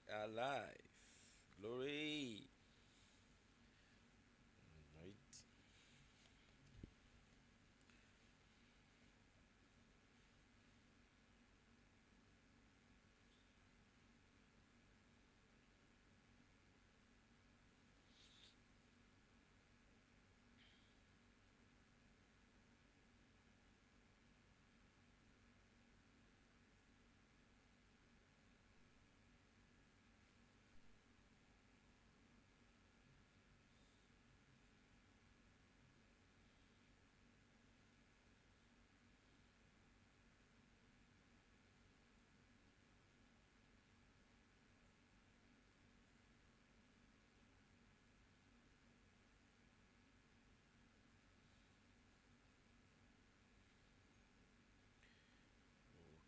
We are live. Glory. Right.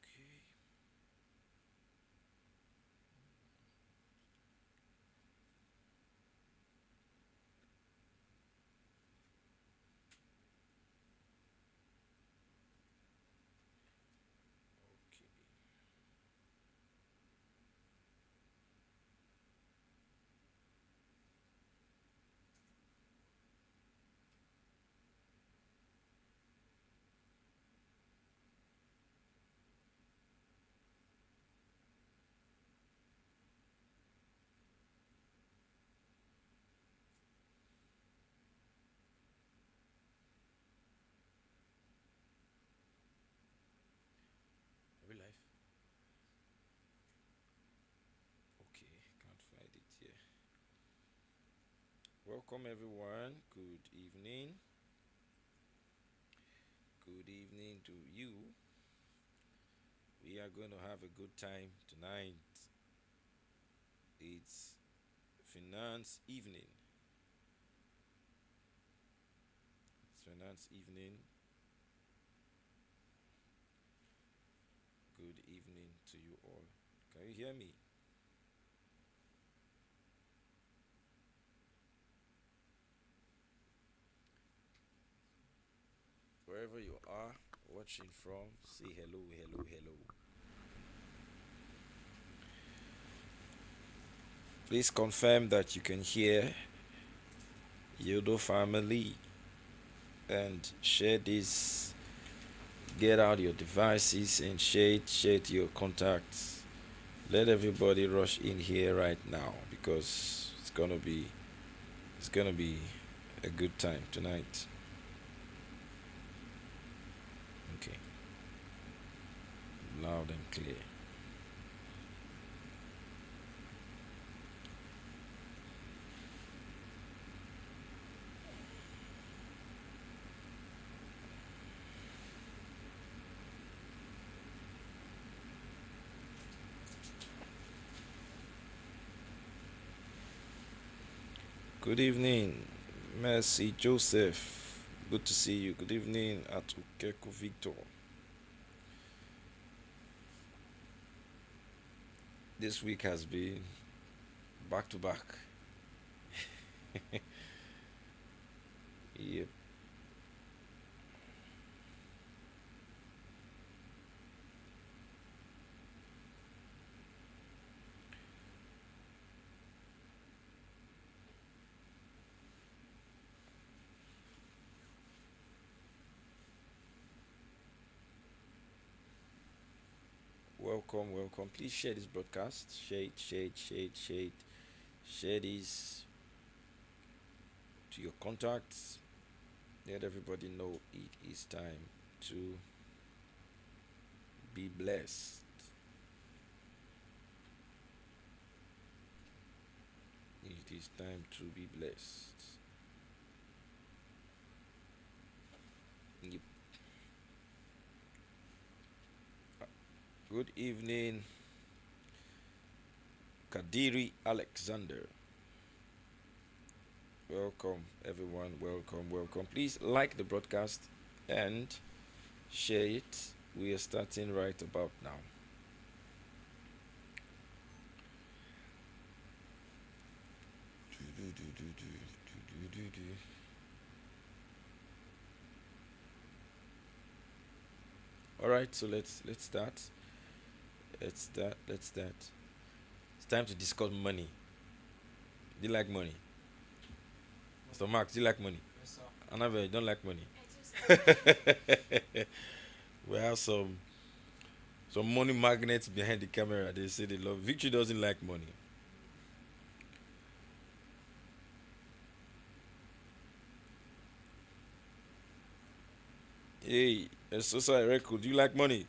Okay. Okay. Are we live? Okay. Can't find it here. Welcome everyone. Good evening. Good evening to you. We are going to have a good time tonight. It's finance evening. It's finance evening. Good evening to you all. Can you hear me? Wherever you are watching from, say hello, hello, hello. Please confirm that you can hear Euodoo family and share this. Get out your devices and share it to your contacts. Let everybody rush in here right now because it's gonna be a good time tonight. Okay, loud and clear. Good evening, Mercy Joseph. Good to see you. Good evening, Atukeko Victor. This week has been back to back. Yep. Welcome, welcome. Please share this broadcast. Share this to your contacts. Let everybody know it is time to be blessed. It is time to be blessed. Yep. Good evening, Kadiri Alexander. Welcome, everyone. Welcome, welcome. Please like the broadcast and share it. We are starting right about now. All right, so let's start. Let's start. time to discuss money. Do you like money? Mr. Mark, do you like money? Another, you don't like money. We have some money magnets behind the camera. They say they love. Victory doesn't like money. Hey, so sorry, record. Do you like money?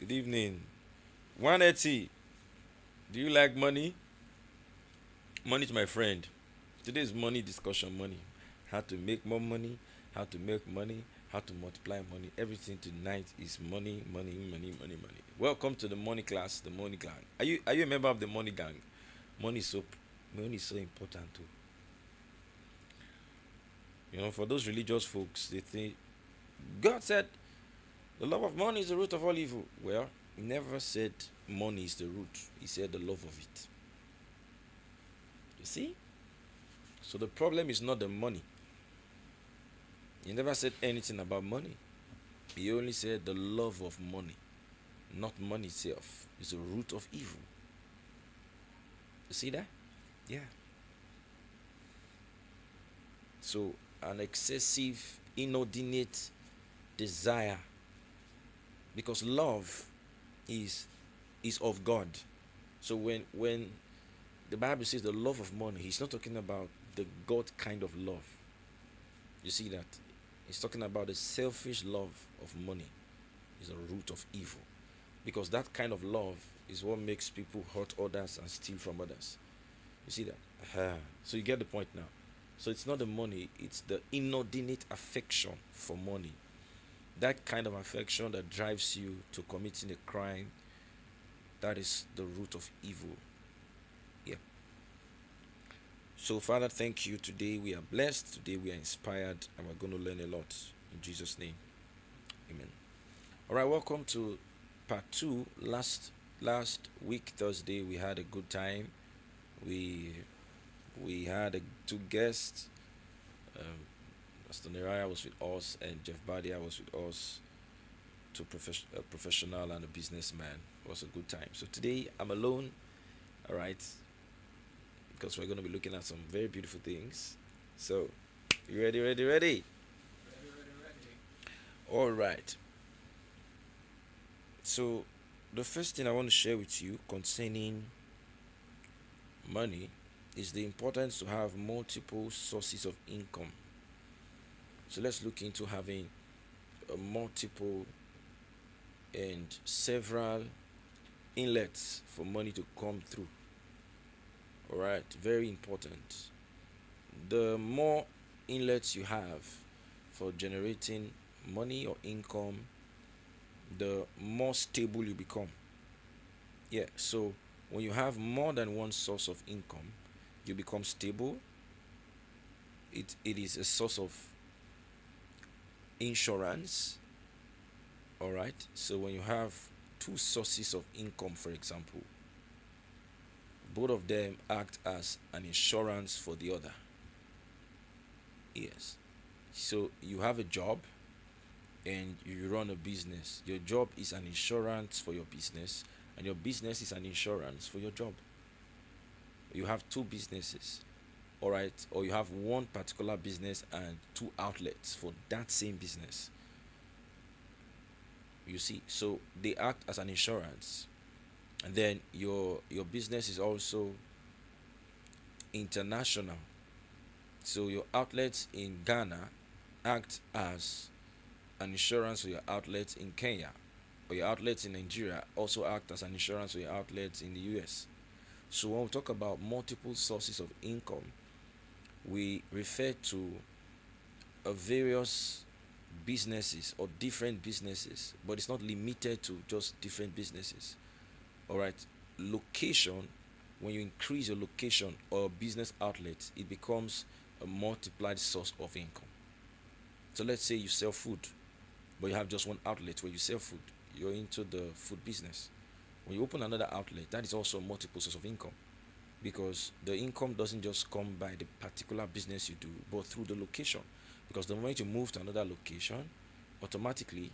Good evening. 180. Do you like money? Money is my friend. Today's money discussion. Money. How to make more money. How to make money. How to multiply money. Everything tonight is money, money, money, money, money. Welcome to the money class, the money gang. Are you a member of the money gang? Money is so money is so important too. For those religious folks, they think God said the love of money is the root of all evil. Well, he never said money is the root. He said the love of it. You see? So the problem is not the money. He never said anything about money. He only said the love of money, not money itself, is the root of evil. You see that? Yeah. So an excessive, inordinate desire, because love is of God. So when the Bible says the love of money, he's not talking about the God kind of love. You see that? He's talking about the selfish love of money is a root of evil. Because that kind of love is what makes people hurt others and steal from others. You see that? So you get the point now. So it's not the money, it's the inordinate affection for money. That kind of affection that drives you to committing a crime, that is the root of evil. Yeah. So, Father, thank you. Today we are blessed. Today we are inspired, and we're going to learn a lot. In Jesus' name, amen. All right, welcome to part 2. Last week Thursday we had a good time. We had two guests. Pastor Neraya was with us, and Jeff Badia was with us. A professional and a businessman. It was a good time. So today I'm alone. All right. Because we're going to be looking at some very beautiful things. So, you ready? Ready. All right. So, the first thing I want to share with you concerning money is the importance to have multiple sources of income. So, let's look into having a multiple and several inlets for money to come through. All right, very important. The more inlets you have for generating money or income, the more stable you become. Yeah, so when you have more than one source of income, you become stable. It is a source of insurance. All right, so when you have two sources of income, for example, both of them act as an insurance for the other. Yes. So you have a job and you run a business. Your job is an insurance for your business, and your business is an insurance for your job. You have two businesses, all right, or you have one particular business and two outlets for that same business. You see, so they act as an insurance. And then your business is also international. So your outlets in Ghana act as an insurance for your outlets in Kenya, or your outlets in Nigeria also act as an insurance for your outlets in the US. So when we talk about multiple sources of income, we refer to various businesses or different businesses, but it's not limited to just different businesses. All right, location, when you increase your location or business outlet, it becomes a multiplied source of income. So let's say you sell food, but you have just one outlet where you sell food. You're into the food business. When you open another outlet, that is also a multiple source of income, because the income doesn't just come by the particular business you do, but through the location. Because the moment you move to another location, automatically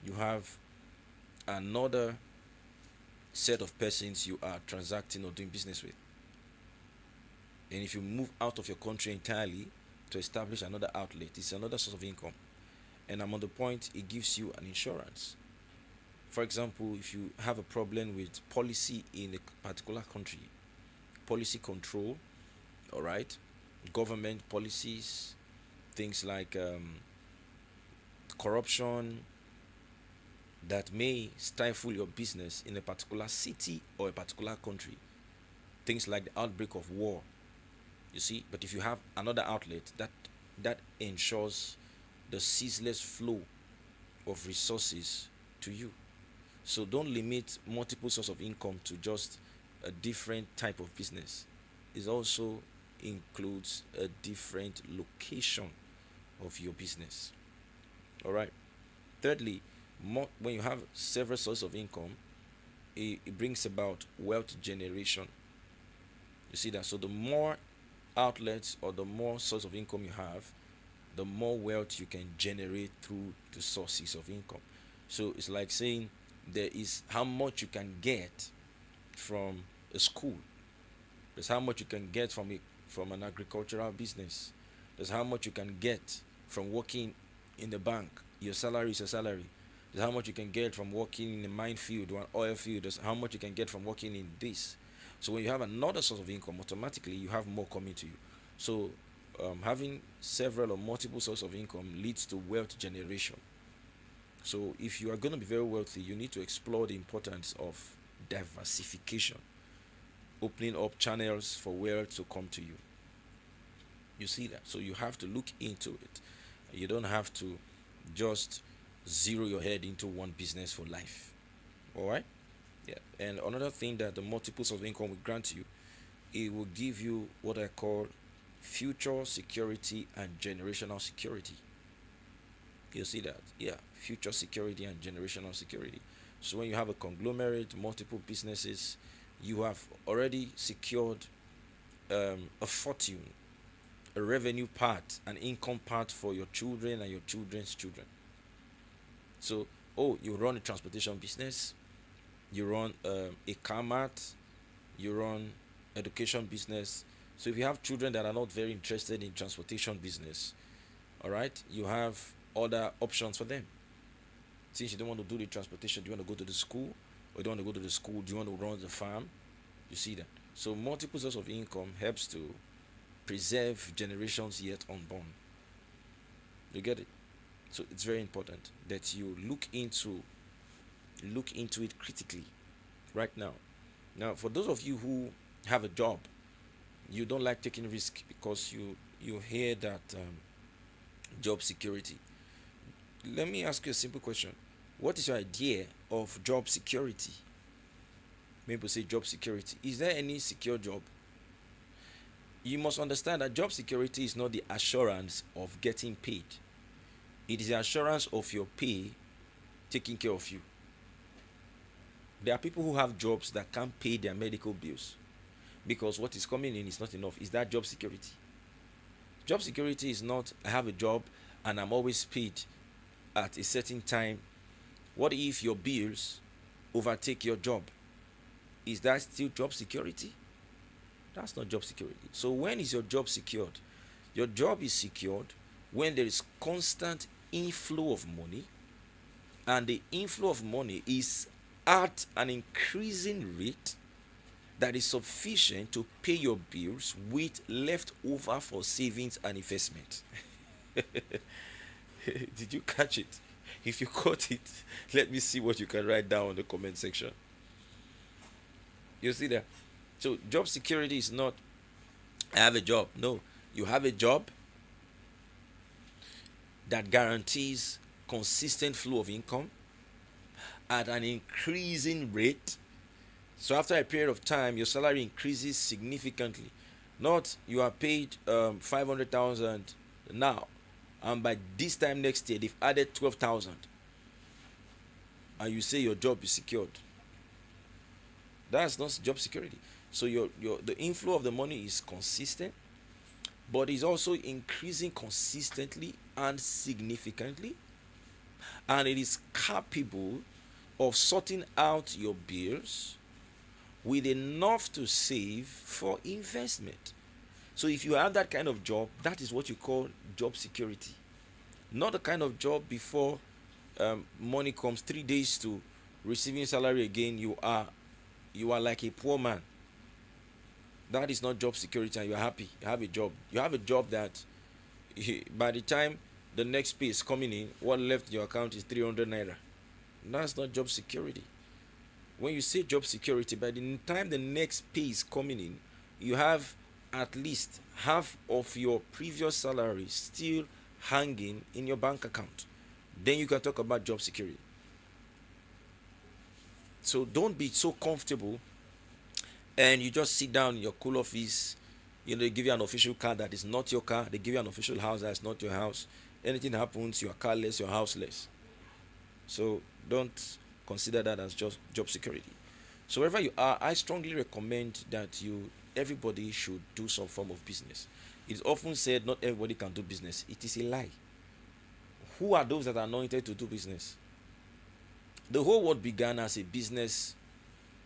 you have another set of persons you are transacting or doing business with. And if you move out of your country entirely to establish another outlet, it's another source of income. And I'm on the point, it gives you an insurance. For example, if you have a problem with policy in a particular country, policy control, all right, government policies, things like corruption that may stifle your business in a particular city or a particular country, things like the outbreak of war, you see. But if you have another outlet that ensures the ceaseless flow of resources to you. So don't limit multiple source of income to just a different type of business. It also includes a different location of your business. All right. Thirdly, when you have several sources of income, it brings about wealth generation. You see that? So the more outlets or the more source of income you have, the more wealth you can generate through the sources of income. So it's like saying there is how much you can get from a school. There's how much you can get from an agricultural business. There's how much you can get from working in the bank. Your salary is your salary. There's how much you can get from working in a mine field or an oil field. There's how much you can get from working in this. So when you have another source of income, automatically you have more coming to you. So having several or multiple sources of income leads to wealth generation. So if you are going to be very wealthy, you need to explore the importance of diversification, opening up channels for wealth to come to you. You see that? So you have to look into it. You don't have to just zero your head into one business for life. All right? Yeah. And another thing that the multiple source of income will grant you, it will give you what I call future security and generational security. You see that? Yeah, future security and generational security. So when you have a conglomerate, multiple businesses, you have already secured a fortune, a revenue part, an income part for your children and your children's children. So, you run a transportation business, you run a car mart, you run education business. So if you have children that are not very interested in transportation business, all right, you have other options for them. Since you don't want to do the transportation, do you want to go to the school, or do you want to go to the school? Do you want to run the farm? You see that. So multiple sources of income helps to preserve generations yet unborn. You get it? So it's very important that you look into it critically right now. Now, for those of you who have a job, you don't like taking risk because you hear that job security. Let me ask you a simple question. What is your idea of job security? Maybe say job security. Is there any secure job? You must understand that job security is not the assurance of getting paid. It is the assurance of your pay taking care of you. There are people who have jobs that can't pay their medical bills because what is coming in is not enough. Is that job security? Job security is not I have a job and I'm always paid at a certain time. What if your bills overtake your job? Is that still job security? That's not job security. So when is your job secured? Your job is secured when there is constant inflow of money, and the inflow of money is at an increasing rate that is sufficient to pay your bills with leftover for savings and investment. Did you catch it? If you caught it, let me see what you can write down in the comment section. You see that? So job security is not I have a job. No, you have a job that guarantees consistent flow of income at an increasing rate. So after a period of time, your salary increases significantly. Not you are paid 500,000 now, and by this time next year they've added 12,000, and you say your job is secured. That's not job security. So the inflow of the money is consistent, but is also increasing consistently and significantly, and it is capable of sorting out your bills with enough to save for investment. So if you have that kind of job, that is what you call job security. Not the kind of job before money comes 3 days to receiving salary again, you are like a poor man. That is not job security, and you are happy. You have a job. You have a job that by the time the next pay is coming in, what left in your account is 300 naira. That's not job security. When you say job security, by the time the next pay is coming in, you have at least half of your previous salary still hanging in your bank account. Then you can talk about job security. So don't be so comfortable and you just sit down in your cool office. They give you an official car that is not your car. They give you an official house that is not your house. Anything happens, you are carless, you are houseless. So don't consider that as just job security. So wherever you are, I strongly recommend that everybody should do some form of business. It's often said not everybody can do business. It is a lie. Who are those that are anointed to do business? The whole world began as a business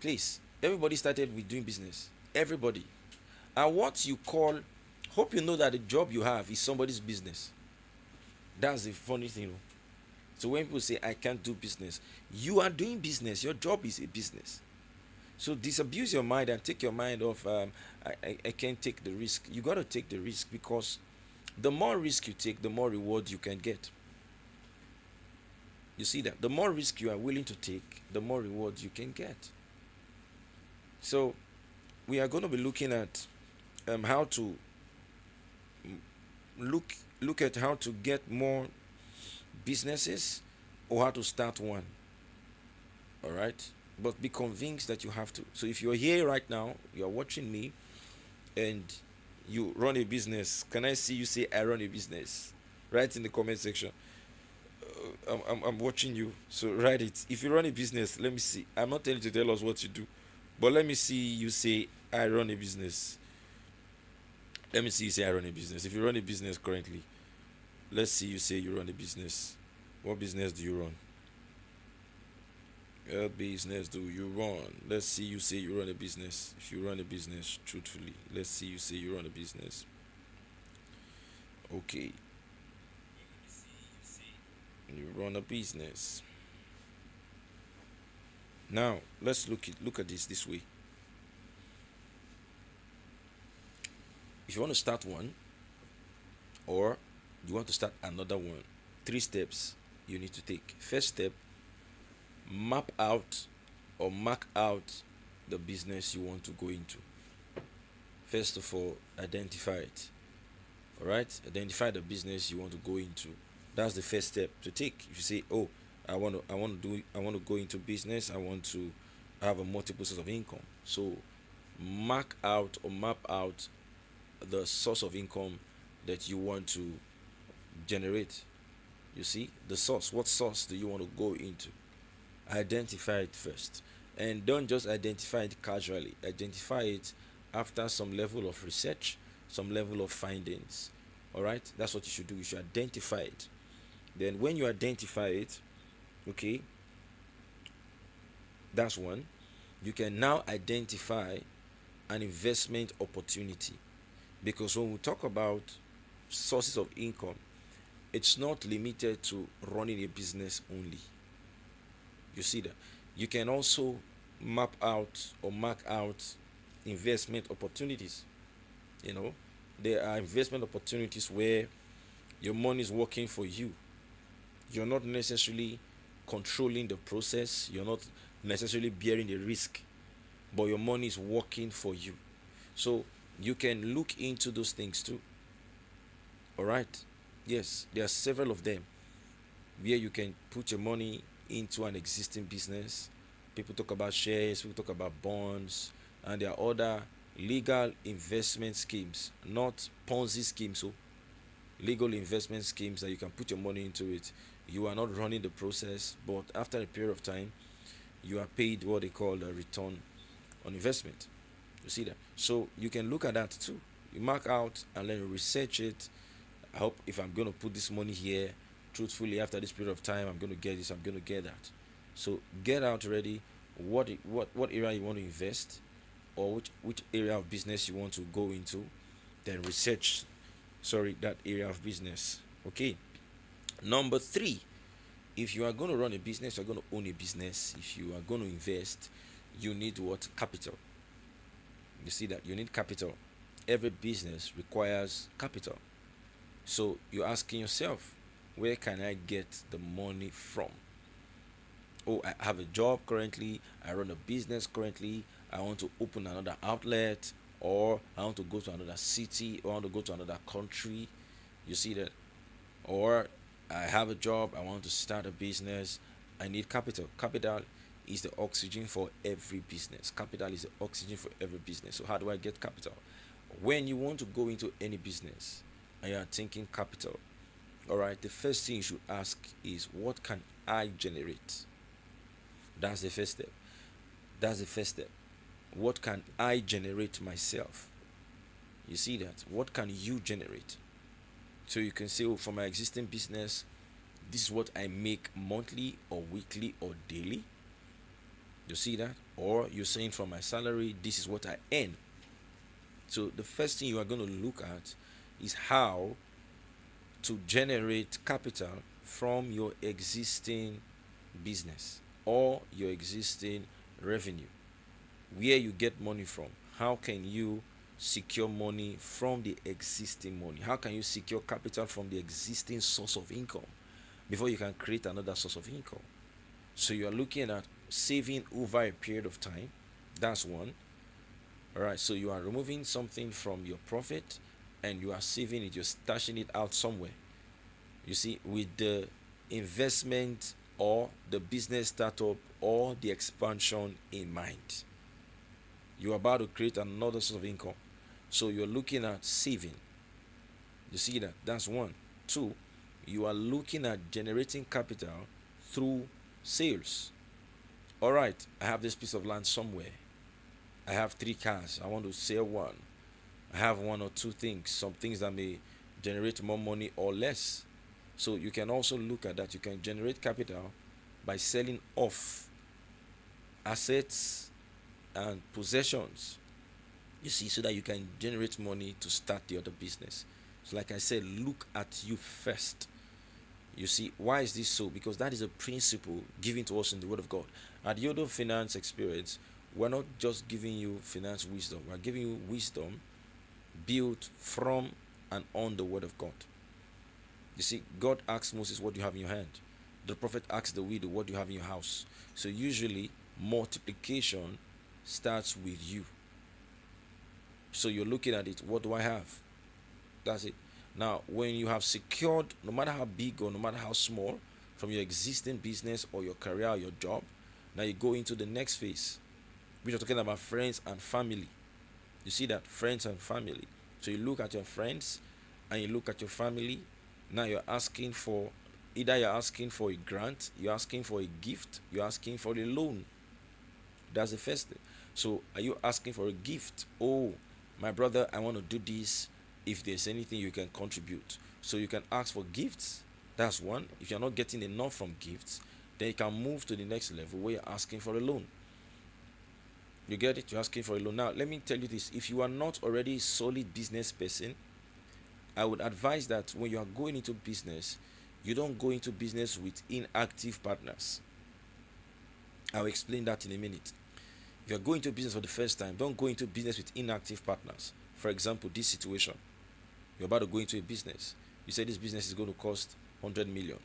place. Everybody started with doing business. Everybody. And what you call, hope you know that the job you have is somebody's business. That's the funny thing. So when people say, I can't do business, you are doing business. Your job is a business. So disabuse your mind and take your mind off, I can't take the risk. You got to take the risk, because the more risk you take, the more reward you can get. You see that? The more risk you are willing to take, the more reward you can get. So we are going to be looking at how to look at how to get more businesses, or how to start one. All right? But be convinced that you have to. So if you're here right now, you're watching me, and you run a business, can I see you say, I run a business? Write in the comment section. I'm watching you, so write it. If you run a business, let me see. I'm not telling you to tell us what you do, but let me see you say, I run a business. Let me see you say, I run a business. If you run a business currently, let's see you say you run a business. What business do you run? What business do you run? Let's see you say you run a business. If you run a business truthfully, let's see you say you run a business. Okay. You run a business. Now let's look at this way. If you want to start one, or you want to start another one, 3 steps you need to take. First step, map out or mark out the business you want to go into. First of all, identify it. All right, identify the business you want to go into. That's the first step to take. If you say, oh, I want to go into business, I want to have a multiple source of income. So mark out or map out the source of income that you want to generate. You see, the source. What source do you want to go into? Identify it first, and don't just identify it casually. Identify it after some level of research, some level of findings. All right, that's what you should do. You should identify it. Then when you identify it, okay, that's one. You can now identify an investment opportunity, because when we talk about sources of income, it's not limited to running a business only. You see that? You can also map out or mark out investment opportunities. There are investment opportunities where your money is working for you. You're not necessarily controlling the process, you're not necessarily bearing the risk, but your money is working for you. So you can look into those things too. All right? Yes, there are several of them where you can put your money into an existing business. People talk about shares, people talk about bonds, and there are other legal investment schemes, not Ponzi schemes. So legal investment schemes that you can put your money into it. You are not running the process, but after a period of time, you are paid what they call a return on investment. You see that? So you can look at that too. You mark out and then you research it. I hope if I'm going to put this money here, truthfully, after this period of time, I'm going to get this, I'm going to get that. So get out already what area you want to invest, or which area of business you want to go into, then research, that area of business. Okay. Number three, if you are going to run a business, you're going to own a business, if you are going to invest, you need what? Capital. You see that? You need capital. Every business requires capital. So you're asking yourself, where can I get the money from? Oh, I have a job currently, I run a business currently, I want to open another outlet, or I want to go to another city, or I want to go to another country. You see that? Or I have a job, I want to start a business, I need capital. Capital is the oxygen for every business. Capital is the oxygen for every business. So how do I get capital? When you want to go into any business and you are thinking capital, all right, the first thing you should ask is, what can I generate? That's the first step. That's the first step. What can I generate myself? You see that? What can you generate? So you can say, oh, for my existing business, this is what I make monthly or weekly or daily. You see that? Or you're saying, for my salary, this is what I earn. So the first thing you are going to look at is how to generate capital from your existing business or your existing revenue. Where you get money from. How can you secure money from the existing money? How can you secure capital from the existing source of income before you can create another source of income? So you are looking at saving over a period of time. That's one. All right, so you are removing something from your profit and you are saving it, you're stashing it out somewhere. You see, with the investment or the business startup or the expansion in mind. You're about to create another source of income. So you're looking at saving. You see that? That's one. Two, you are looking at generating capital through sales. All right, I have this piece of land somewhere. I have 3 cars. I want to sell one. I have 1 or 2 things, some things that may generate more money or less. So you can also look at that. You can generate capital by selling off assets and possessions. You see, so that you can generate money to start the other business. So like I said, look at you first. You see, why is this so? Because that is a principle given to us in the Word of God. At Euodoo Finance Experience, we're not just giving you finance wisdom. We're giving you wisdom built from and on the Word of God. You see, God asked Moses, what do you have in your hand? The prophet asked the widow, what do you have in your house? So usually, multiplication starts with you. So you're looking at it, what do I have? That's it. Now, when you have secured, no matter how big or no matter how small, from your existing business or your career or your job, now you go into the next phase, which are talking about friends and family. You see that? Friends and family. So you look at your friends and you look at your family. Now you're asking for, either you're asking for a grant, you're asking for a gift, you're asking for a loan. That's the first thing. So are you asking for a gift? Oh, my brother, I want to do this. If there's anything you can contribute. So you can ask for gifts. That's one. If you're not getting enough from gifts, then you can move to the next level where you're asking for a loan. You get it? You're asking for a loan. Now, let me tell you this. If you are not already a solid business person, I would advise that when you are going into business, you don't go into business with inactive partners. I'll explain that in a minute. If you're going to business for the first time, don't go into business with inactive partners. For example, this situation. You're about to go into a business. You say this business is going to cost 100 million.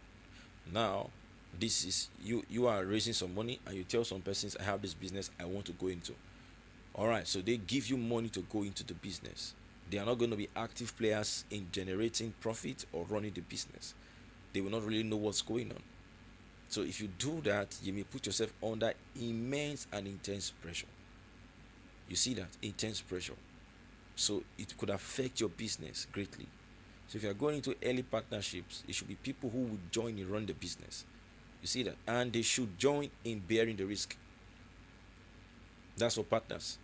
Now, this is you are raising some money and you tell some persons, I have this business I want to go into. All right, so they give you money to go into the business. They are not going to be active players in generating profit or running the business. They will not really know what's going on. So if you do that, you may put yourself under immense and intense pressure. You see that? Intense pressure. So it could affect your business greatly. So if you are going into early partnerships, it should be people who will join and run the business. You see that? And they should join in bearing the risk. That's for partners.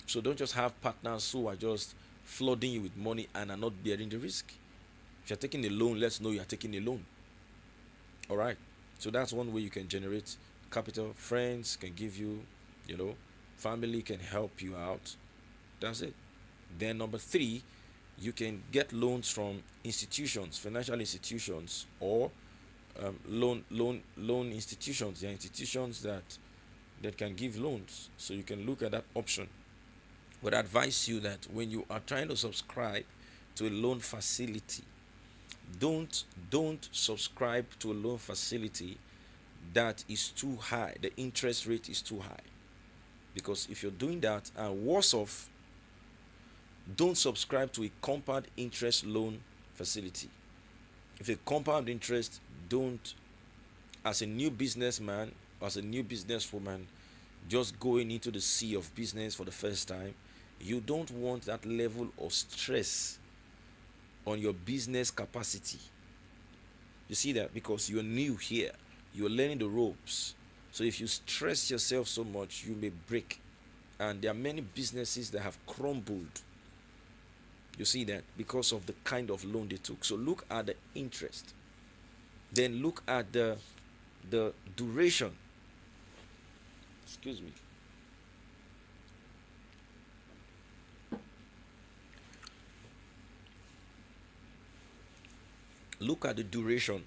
So don't just have partners who are just flooding you with money and are not bearing the risk. If you're taking a loan, let's know you're taking a loan. Alright. So that's one way you can generate capital. Friends can give you, family can help you out. That's it. Then number three, you can get loans from institutions, financial institutions, or loan institutions. There are institutions that can give loans, so you can look at that option. But I advise you that when you are trying to subscribe to a loan facility, don't subscribe to a loan facility that is too high. The interest rate is too high, because if you're doing that, and worse off, don't subscribe to a compound interest loan facility. If a compound interest, don't, as a new businessman, as a new businesswoman, just going into the sea of business for the first time, you don't want that level of stress on your business capacity. You see that? Because you're new here, you're learning the ropes. So if you stress yourself so much, you may break. And there are many businesses that have crumbled. You see that? Because of the kind of loan they took. So look at the interest. Then look at the duration. Excuse me. Look at the duration,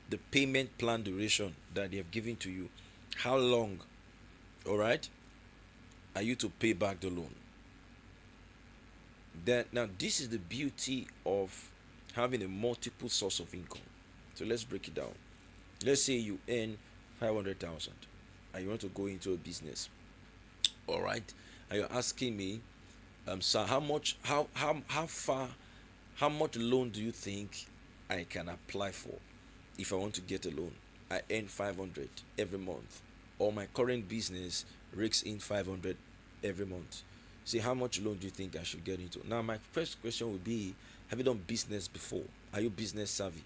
the payment plan duration that they have given to you. How long, all right, are you to pay back the loan? Then now this is the beauty of having a multiple source of income. So let's break it down. Let's say you earn 500,000 and you want to go into a business. All right, and you're asking me, sir, how far, how much loan do you think I can apply for if I want to get a loan? I earn 500 every month, or my current business rakes in 500 every month. See, how much loan do you think I should get into? Now, my first question would be, have you done business before? Are you business savvy?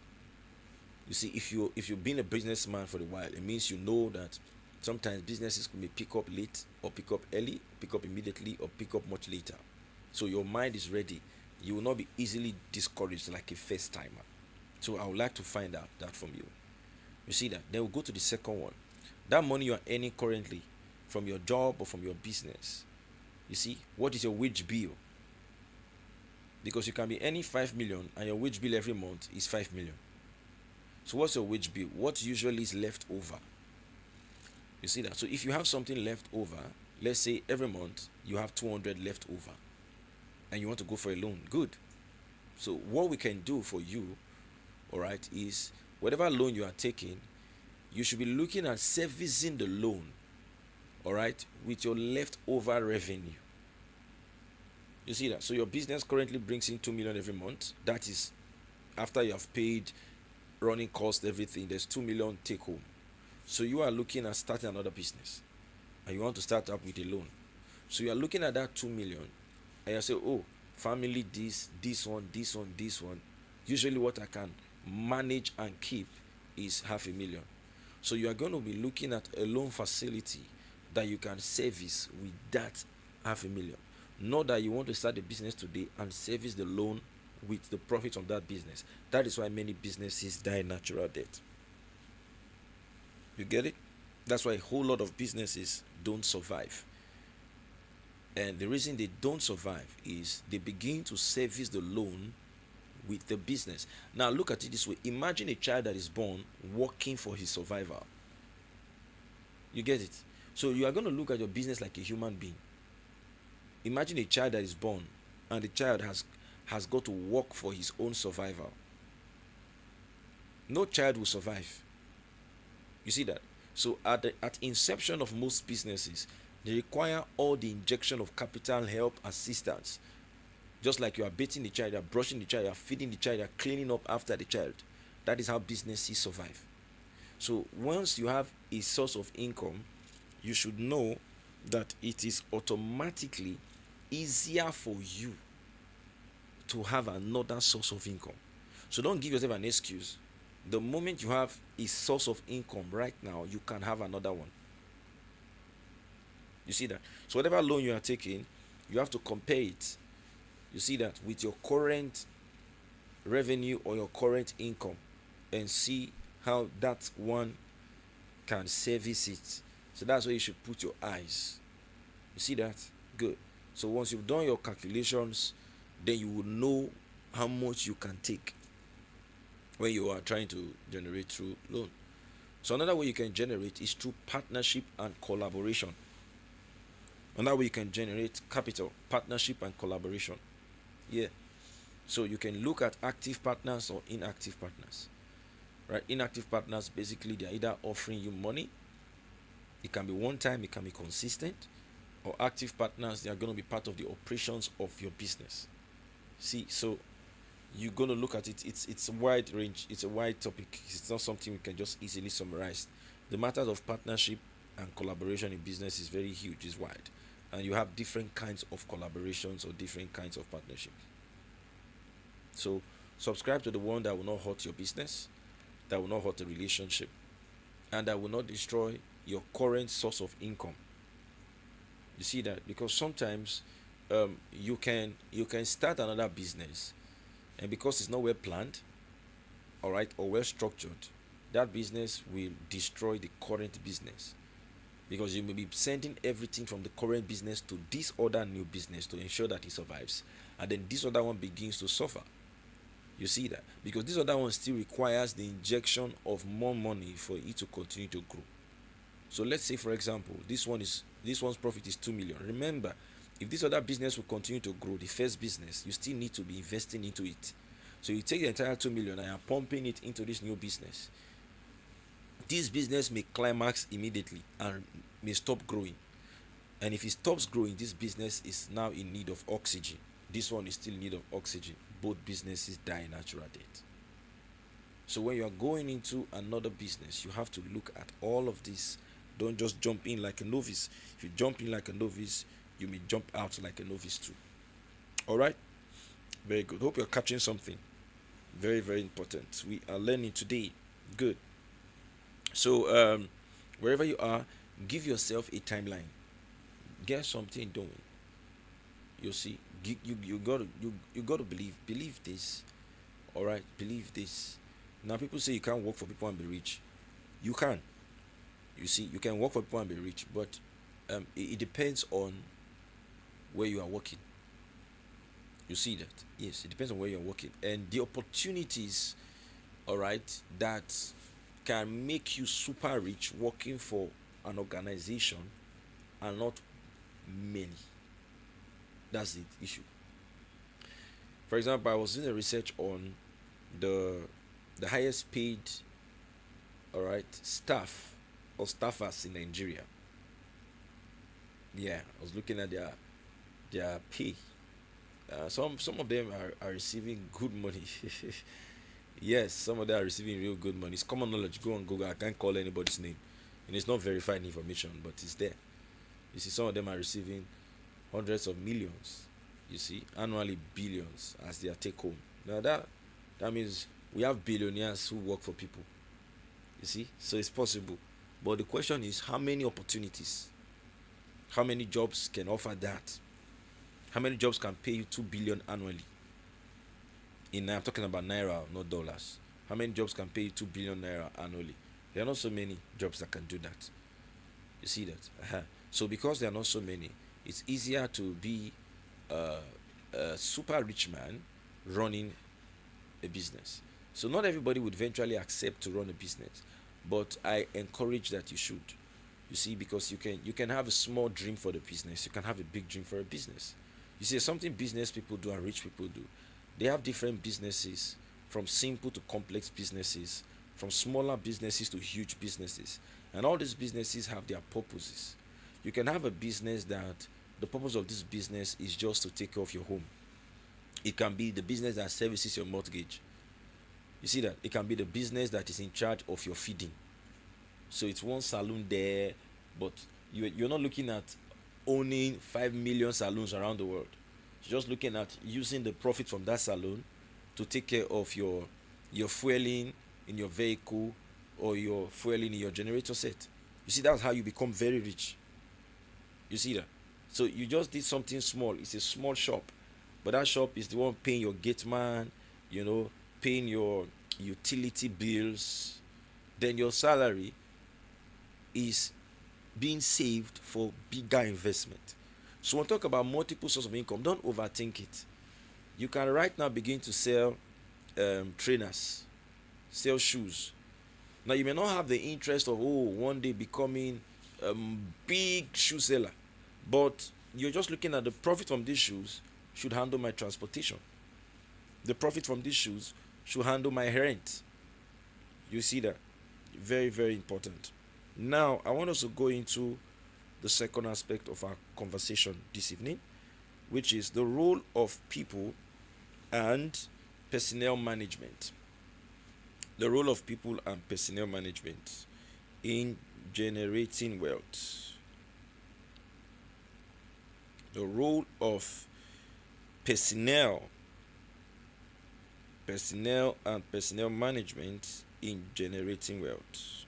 You see, if you've been a businessman for a while, it means you know that sometimes businesses may pick up late, or pick up early, pick up immediately, or pick up much later. So your mind is ready. You will not be easily discouraged like a first timer. So I would like to find out that from you. You see that? Then we'll go to the second one. That money you are earning currently from your job or from your business. You see, what is your wage bill? Because you can be earning 5 million and your wage bill every month is 5 million. So what's your wage bill? What usually is left over? You see that? So if you have something left over, let's say every month you have 200 left over and you want to go for a loan, good. So what we can do for you, all right, is whatever loan you are taking, you should be looking at servicing the loan, all right, with your leftover revenue. You see that? So your business currently brings in 2 million every month. That is after you have paid running costs, everything. There's 2 million take home. So you are looking at starting another business and you want to start up with a loan. So you are looking at that 2 million and you say, oh, family, this one. Usually what I can manage and keep is 500,000. So you are going to be looking at a loan facility that you can service with that 500,000. Not that you want to start a business today and service the loan with the profit of that business. That is why many businesses die natural death. You get it? That's why a whole lot of businesses don't survive. And the reason they don't survive is they begin to service the loan with the business. Now look at it this way. Imagine a child that is born working for his survival. You get it? So you are going to look at your business like a human being. Imagine a child that is born and the child has got to work for his own survival. No child will survive. You see that? So at inception of most businesses, they require all the injection of capital, help, assistance. Just like you are bathing the child, you are brushing the child, you are feeding the child, you are cleaning up after the child. That is how businesses survive. So once you have a source of income, you should know that it is automatically easier for you to have another source of income. So don't give yourself an excuse. The moment you have a source of income right now, you can have another one. You see that? So whatever loan you are taking, you have to compare it. You see that with your current revenue or your current income and see how that one can service it. So that's where you should put your eyes. You see that? Good. So once you've done your calculations, then you will know how much you can take when you are trying to generate through loan. So another way you can generate is through partnership and collaboration. Another way you can generate capital, partnership and collaboration. Yeah. So you can look at active partners or inactive partners. Right? Inactive partners, basically they're either offering you money, it can be one time, it can be consistent, or active partners, they are going to be part of the operations of your business. See, so you're going to look at it. It's a wide range, it's a wide topic. It's not something we can just easily summarize. The matters of partnership and collaboration in business is very huge, it's wide, and you have different kinds of collaborations or different kinds of partnerships. So subscribe to the one that will not hurt your business, that will not hurt the relationship, and that will not destroy your current source of income. You see that? Because sometimes you can start another business, and because it's not well planned, all right, or well structured, that business will destroy the current business, because you may be sending everything from the current business to this other new business to ensure that it survives, and then this other one begins to suffer. You see that? Because this other one still requires the injection of more money for it to continue to grow. So let's say, for example, this one's profit is 2 million. Remember, if this other business will continue to grow, the first business, you still need to be investing into it. So you take the entire 2 million and are pumping it into this new business. This business may climax immediately and may stop growing. And if it stops growing, this business is now in need of oxygen. This one is still in need of oxygen. Both businesses die natural death. So when you are going into another business, you have to look at all of this. Don't just jump in like a novice. If you jump in like a novice, you may jump out like a novice too. All right? Very good. Hope you're catching something. Very, very important. We are learning today. Good. So wherever you are, give yourself a timeline. Get something done. You see, you gotta believe this. All right, believe this. Now people say you can't work for people and be rich. You can. You see, you can work for people and be rich, but it depends on where you are working. You see that? Yes, it depends on where you're working and the opportunities. All right, that can make you super rich working for an organization are not many. That's the issue. For example, I was doing a research on the the highest paid, all right, staff or staffers in Nigeria. Yeah, I was looking at their pay. Some of them are receiving good money. Yes, some of them are receiving real good money. It's common knowledge. Go on Google. I can't call anybody's name, and it's not verified information, but it's there. You see, some of them are receiving hundreds of millions. You see, annually billions as their take home. Now that means we have billionaires who work for people. You see, so it's possible. But the question is, how many opportunities? How many jobs can offer that? How many jobs can pay you 2 billion annually? I'm talking about naira, not dollars. How many jobs can pay you 2 billion naira annually? There are not so many jobs that can do that. You see that? So because there are not so many, it's easier to be a, a super rich man running a business. So not everybody would eventually accept to run a business, but I encourage that you should. You see, because you can have a small dream for the business, you can have a big dream for a business. You see, something business people do and rich people do. They have different businesses, from simple to complex businesses, from smaller businesses to huge businesses. And all these businesses have their purposes. You can have a business that the purpose of this business is just to take care of your home. It can be the business that services your mortgage. You see that? It can be the business that is in charge of your feeding. So it's one saloon there, but you're not looking at owning 5 million saloons around the world. You're just looking at using the profit from that saloon to take care of your fueling in your vehicle or your fueling in your generator set. You see, that's how you become very rich. You see that? So you just did something small. It's a small shop, but that shop is the one paying your gate man, paying your utility bills. Then your salary is being saved for bigger investment. So when we talk about multiple sources of income, don't overthink it. You can right now begin to sell trainers, sell shoes. Now you may not have the interest of one day becoming big shoe seller, but you're just looking at the profit from these shoes should handle my transportation. The profit from these shoes should handle my rent. You see that? Very, very important. Now I want us to go into the second aspect of our conversation this evening, which is the role of people and personnel management. The role of people and personnel management in generating wealth. The role of personnel and personnel management in generating wealth.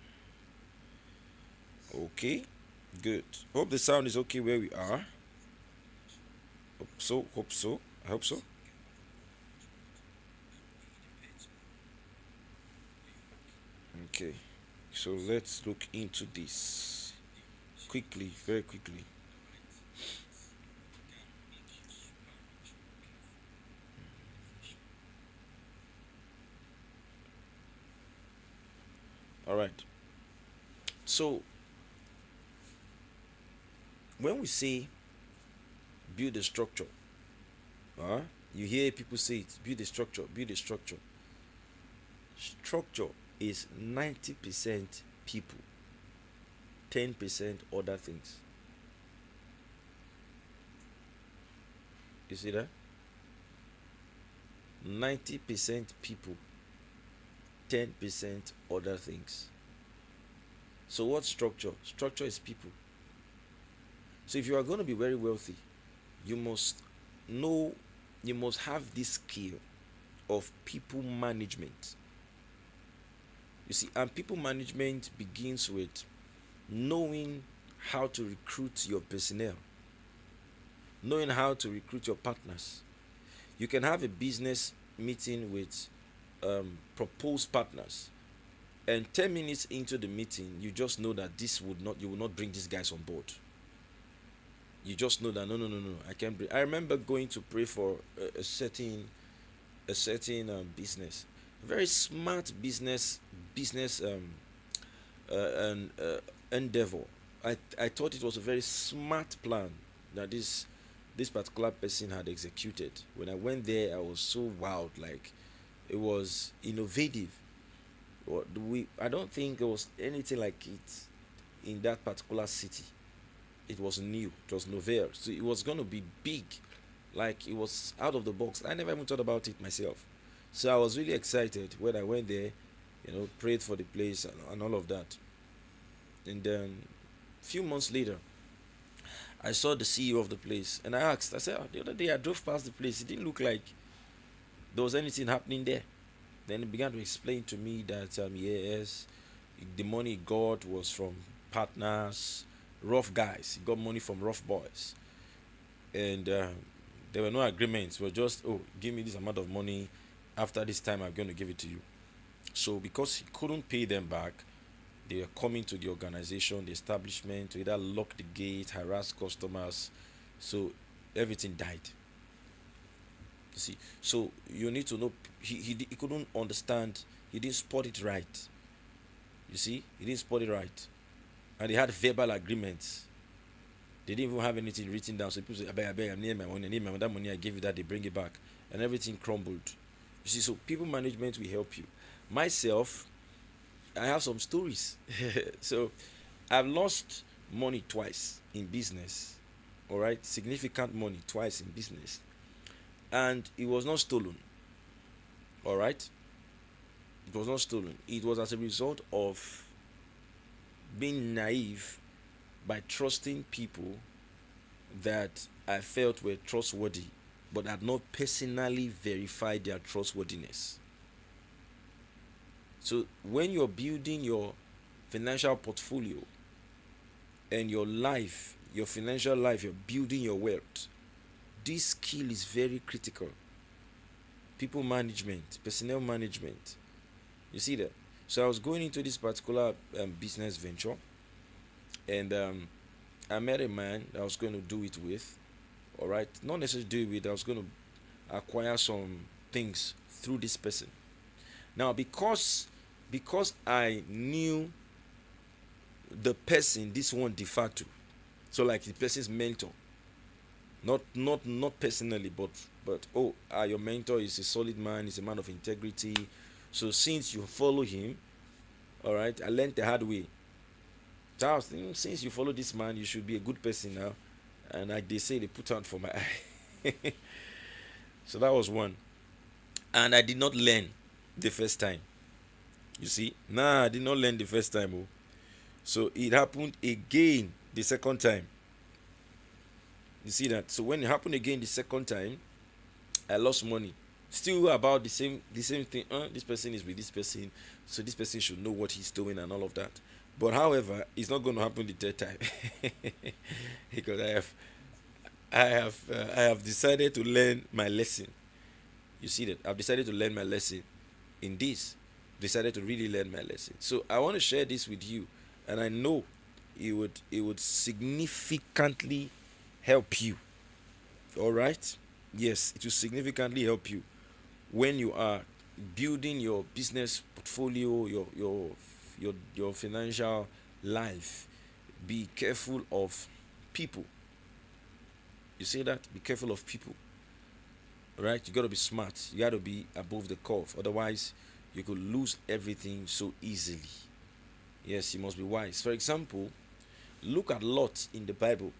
Okay, good. Hope the sound is okay where we are. Hope so. I hope so. Okay, so let's look into this quickly, very quickly. All right. So when we say build a structure, uh, you hear people say it, build a structure, build a structure. Structure is 90% people, 10% other things. You see that? 90% people, 10% other things. So what structure? Structure is people. So if you are going to be very wealthy, you must know, you must have this skill of people management. You see, and people management begins with knowing how to recruit your personnel, knowing how to recruit your partners. You can have a business meeting with proposed partners, and 10 minutes into the meeting, you just know that you will not bring these guys on board. You just know that no, I can't bring. I remember going to pray for a certain business, very smart business and endeavor. I thought it was a very smart plan that this particular person had executed. When I went there, I was so wowed. Like, it was innovative. I don't think there was anything like it in that particular city. It was new. It was novel. So it was going to be big. Like, it was out of the box. I never even thought about it myself. So I was really excited when I went there, prayed for the place and all of that. And then a few months later, I saw the CEO of the place and I said, the other day I drove past the place. It didn't look like there was anything happening there. Then he began to explain to me that, yes, the money he got was from partners, rough guys. He got money from rough boys. And there were no agreements. It was just, give me this amount of money. After this time, I'm going to give it to you. So because he couldn't pay them back, they were coming to the organization, the establishment, to either lock the gate, harass customers. So everything died. You see, so you need to know he couldn't understand. He didn't spot it right. You see, he didn't spot it right, and they had verbal agreements. They didn't even have anything written down. So people say, I beg, I need my money, I need my money. That money I gave you, that they bring it back, and everything crumbled. You see, so people management will help you. Myself, I have some stories. So I've lost money twice in business. All right, significant money twice in business, and it was not stolen. All right, it was not stolen. It was as a result of being naive by trusting people that I felt were trustworthy, but had not personally verified their trustworthiness. So when you're building your financial portfolio and your life, your financial life, you're building your wealth, this skill is very critical. People management, personnel management. You see that? So I was going into this particular business venture, and I met a man that I was going to do it with. All right, not necessarily do it with. I was going to acquire some things through this person. Now, because I knew the person this one deferred to, so like the person's mentor, not personally, but oh, your mentor is a solid man, is a man of integrity. So since you follow him, all right, I learned the hard way. So I was thinking, since you follow this man, you should be a good person now. And like they say, they put out for my eye. So that was one. And I did not learn the first time. You see, I did not learn the first time. Oh. So it happened again the second time. You see that? So when it happened again the second time, I lost money. Still about the same thing. This person is with this person, so this person should know what he's doing and all of that. But however, it's not going to happen the third time because I have decided to learn my lesson. You see that? I've decided to learn my lesson in this. Decided to really learn my lesson. So I want to share this with you, and I know it would significantly help you. All right? Yes, it will significantly help you when you are building your business portfolio, your financial life. Be careful of people. You see that? Be careful of people. Right? You got to be smart. You got to be above the curve. Otherwise, you could lose everything so easily. Yes, you must be wise. For example, look at Lot in the Bible.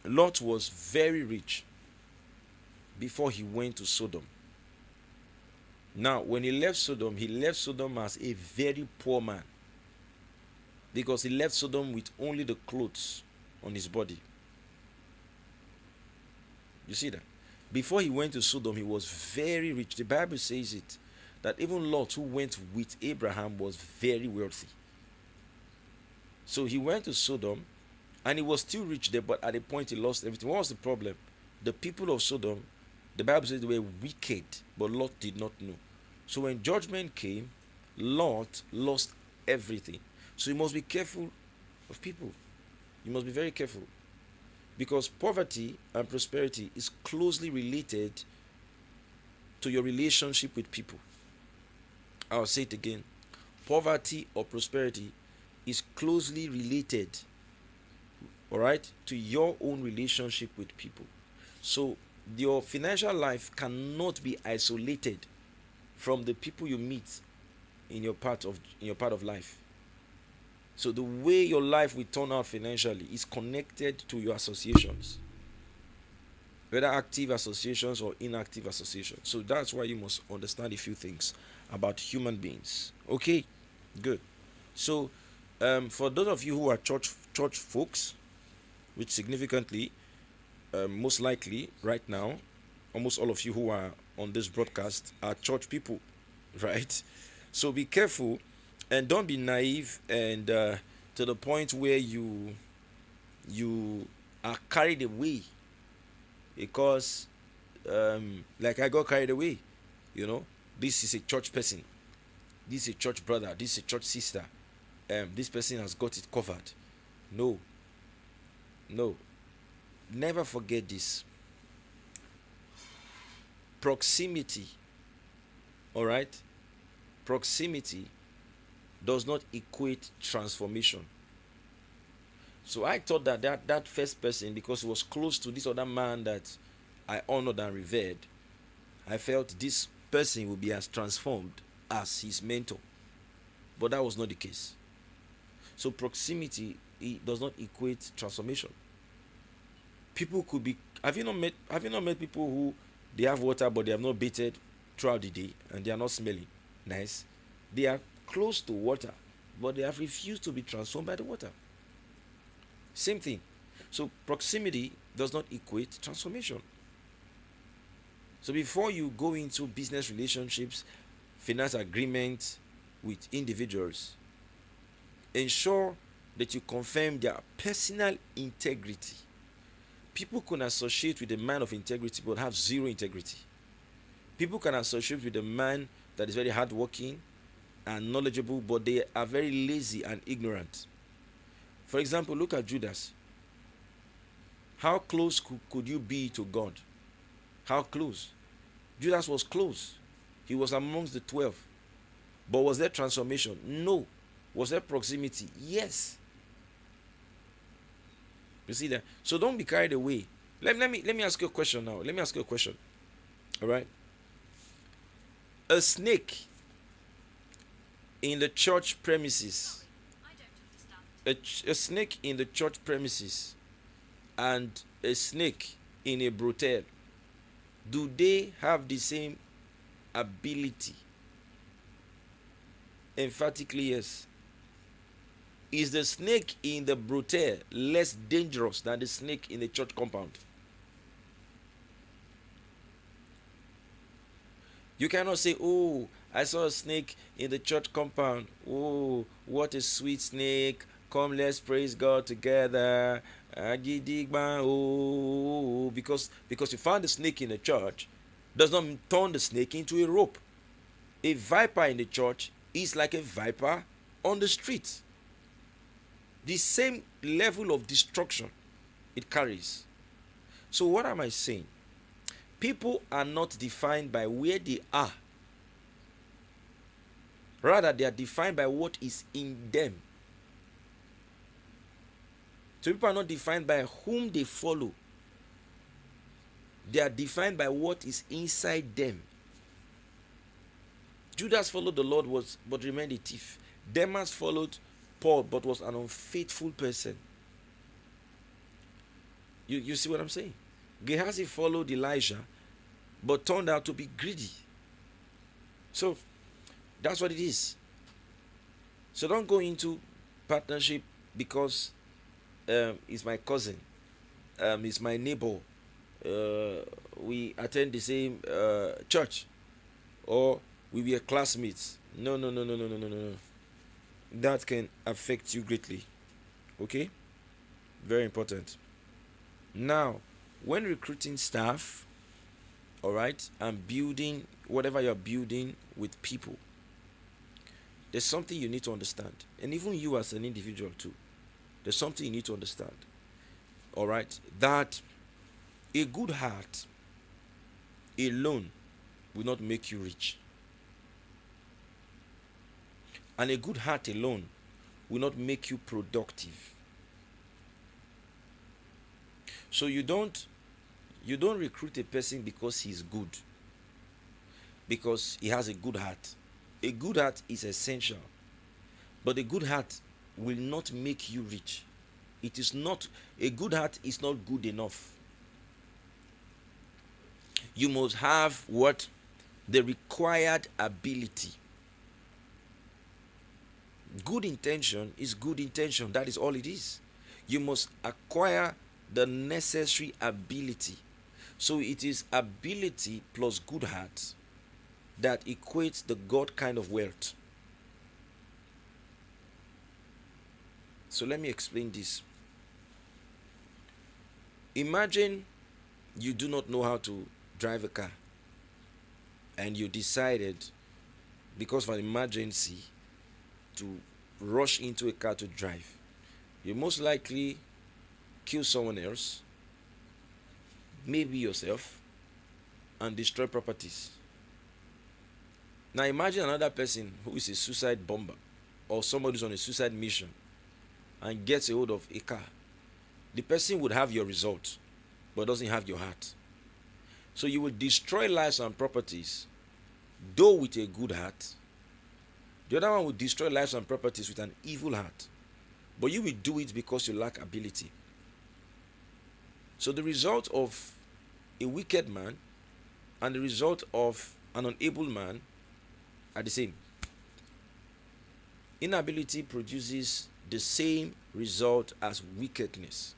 Lot was very rich before he went to Sodom. Now, when he left Sodom as a very poor man because he left Sodom with only the clothes on his body. You see that? Before he went to Sodom, he was very rich. The Bible says it, that even Lot, who went with Abraham, was very wealthy. So he went to Sodom, and he was still rich there, but at a point he lost everything. What was the problem? The people of Sodom, the Bible says they were wicked, but Lot did not know. So when judgment came, Lot lost everything. So you must be careful of people. You must be very careful. Because poverty and prosperity is closely related to your relationship with people. I'll say it again. Poverty or prosperity is closely related, all right, to your own relationship with people. So your financial life cannot be isolated from the people you meet in your part of life. So the way your life will turn out financially is connected to your associations, whether active associations or inactive associations. So that's why you must understand a few things about human beings. Okay, good. So for those of you who are church folks, which significantly, most likely right now, almost all of you who are on this broadcast are church people, right? So be careful and don't be naive and to the point where you are carried away because like I got carried away. This is a church person, this is a church brother, this is a church sister, this person has got it covered. No, never forget this. Proximity, all right, proximity does not equate transformation. So I thought that first person, because he was close to this other man that I honored and revered, I felt this person would be as transformed as his mentor. But that was not the case. So proximity, it does not equate transformation. People could be. Have you not met people who they have water but they have not bathed throughout the day and they are not smelling nice? They are close to water, but they have refused to be transformed by the water. Same thing. So proximity does not equate transformation. So before you go into business relationships, finance agreements with individuals, ensure that you confirm their personal integrity. People can associate with a man of integrity but have zero integrity. People can associate with a man that is very hardworking and knowledgeable, but they are very lazy and ignorant. For example, look at Judas. How close could you be to God? How close? Judas was close. He was amongst the 12. But was there transformation? No. Was there proximity? Yes. You see that? So don't be carried away. Let me ask you a question now. Let me ask you a question. All right. A snake in the church premises. A snake in the church premises and a snake in a brothel. Do they have the same ability? Emphatically, yes. Is the snake in the brothel less dangerous than the snake in the church compound? You cannot say, oh, I saw a snake in the church compound. Oh, what a sweet snake. Come, let's praise God together. Oh, because you found the snake in the church does not turn the snake into a rope. A viper in the church is like a viper on the street. The same level of destruction it carries. So what am I saying? People are not defined by where they are. Rather, they are defined by what is in them. So people are not defined by whom they follow. They are defined by what is inside them. Judas followed the Lord but remained a thief. Demas followed Paul but was an unfaithful person. You see what I'm saying? Gehazi followed Elijah but turned out to be greedy. So that's what it is. So don't go into partnership because he's my cousin, he's my neighbor, we attend the same church, or we were classmates. No. That can affect you greatly. Okay? Very important. Now, when recruiting staff, all right, and building whatever you're building with people, there's something you need to understand. And even you as an individual too. There's something you need to understand. All right? That a good heart alone will not make you rich. And a good heart alone will not make you productive. So you don't recruit a person because he's good, because he has a good heart. A good heart is essential, but a good heart will not make you rich. It is not, a good heart is not good enough. You must have what? The required ability. Good intention is good intention. That is all it is. You must acquire the necessary ability. So it is ability plus good heart that equates the God kind of wealth. So let me explain this. Imagine you do not know how to drive a car, and you decided, because of an emergency, to rush into a car to drive. You most likely kill someone else, maybe yourself, and destroy properties. Now imagine another person who is a suicide bomber, or somebody who's on a suicide mission and gets a hold of a car. The person would have your result, but doesn't have your heart. So you will destroy lives and properties, though with a good heart. The other one will destroy lives and properties with an evil heart. But you will do it because you lack ability. So the result of a wicked man and the result of an unable man are the same. Inability produces the same result as wickedness.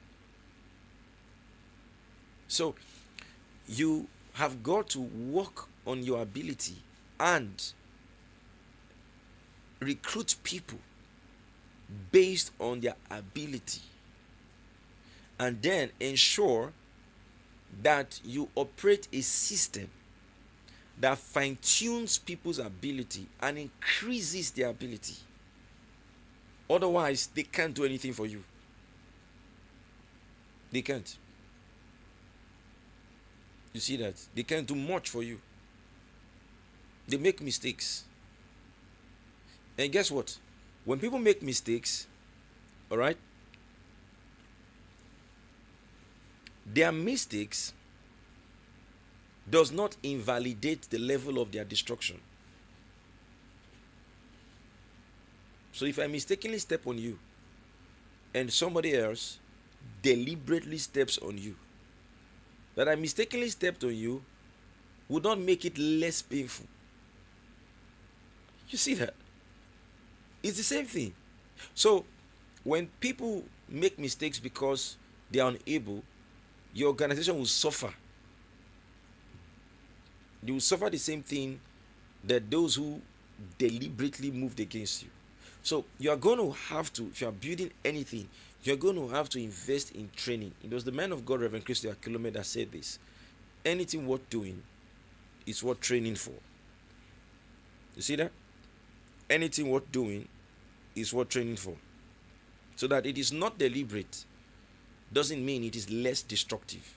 So you have got to work on your ability and recruit people based on their ability, and then ensure that you operate a system that fine-tunes people's ability and increases their ability. Otherwise, they can't do anything for you. They can't. You see that? They can't do much for you. They make mistakes. And guess what? When people make mistakes, all right, their mistakes does not invalidate the level of their destruction. So if I mistakenly step on you and somebody else deliberately steps on you, that I mistakenly stepped on you would not make it less painful. You see that? It's the same thing. So when people make mistakes because they are unable, your organization will suffer. You will suffer the same thing that those who deliberately moved against you. So you are going to have to, if you are building anything, you are going to have to invest in training. It was the man of God, Reverend Christy Akelome, that said this. Anything worth doing is worth training for. You see that? Anything worth doing is worth training for. So that it is not deliberate doesn't mean it is less destructive.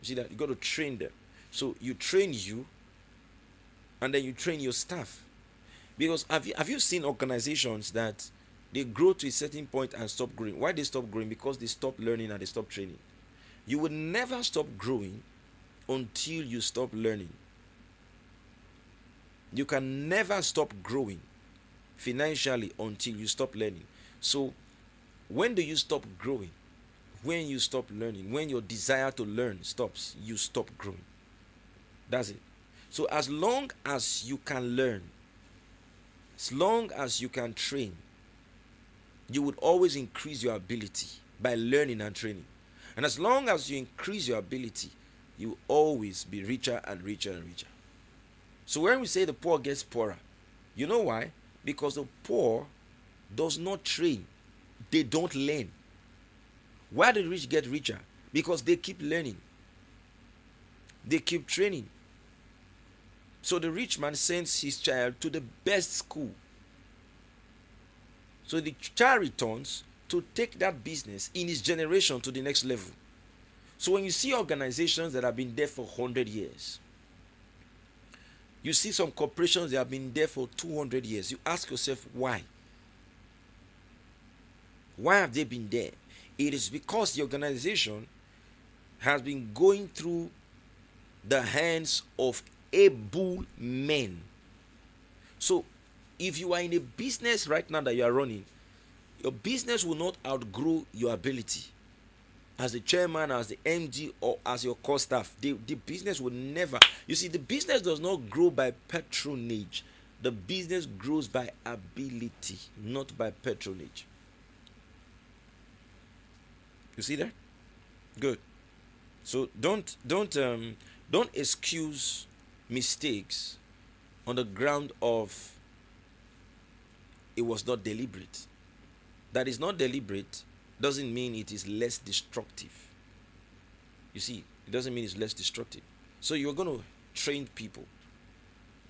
You see that? You got to train them. So you train you, and then you train your staff. Because have you seen organizations that they grow to a certain point and stop growing? Why they stop growing? Because they stop learning and they stop training. You will never stop growing until you stop learning. You can never stop growing financially until you stop learning. So when do you stop growing? When you stop learning. When your desire to learn stops, you stop growing. That's it. So as long as you can learn, as long as you can train, you would always increase your ability by learning and training. And as long as you increase your ability, you will always be richer and richer and richer. So when we say the poor gets poorer, you know why? Because the poor does not train. They don't learn. Why do the rich get richer? Because they keep learning. They keep training. So the rich man sends his child to the best school. So the child returns to take that business in his generation to the next level. So when you see organizations that have been there for 100 years, you see some corporations that have been there for 200 years, you ask yourself why? Why have they been there? It is because the organization has been going through the hands of able men. So if you are in a business right now that you are running, your business will not outgrow your ability. As the chairman, as the MD, or as your core staff, the business will never. You see, the business does not grow by patronage. The business grows by ability, not by patronage. You see that? Good. So don't excuse mistakes on the ground of it was not deliberate. That is not deliberate doesn't mean it is less destructive. You see, it doesn't mean it's less destructive. So you're going to train people.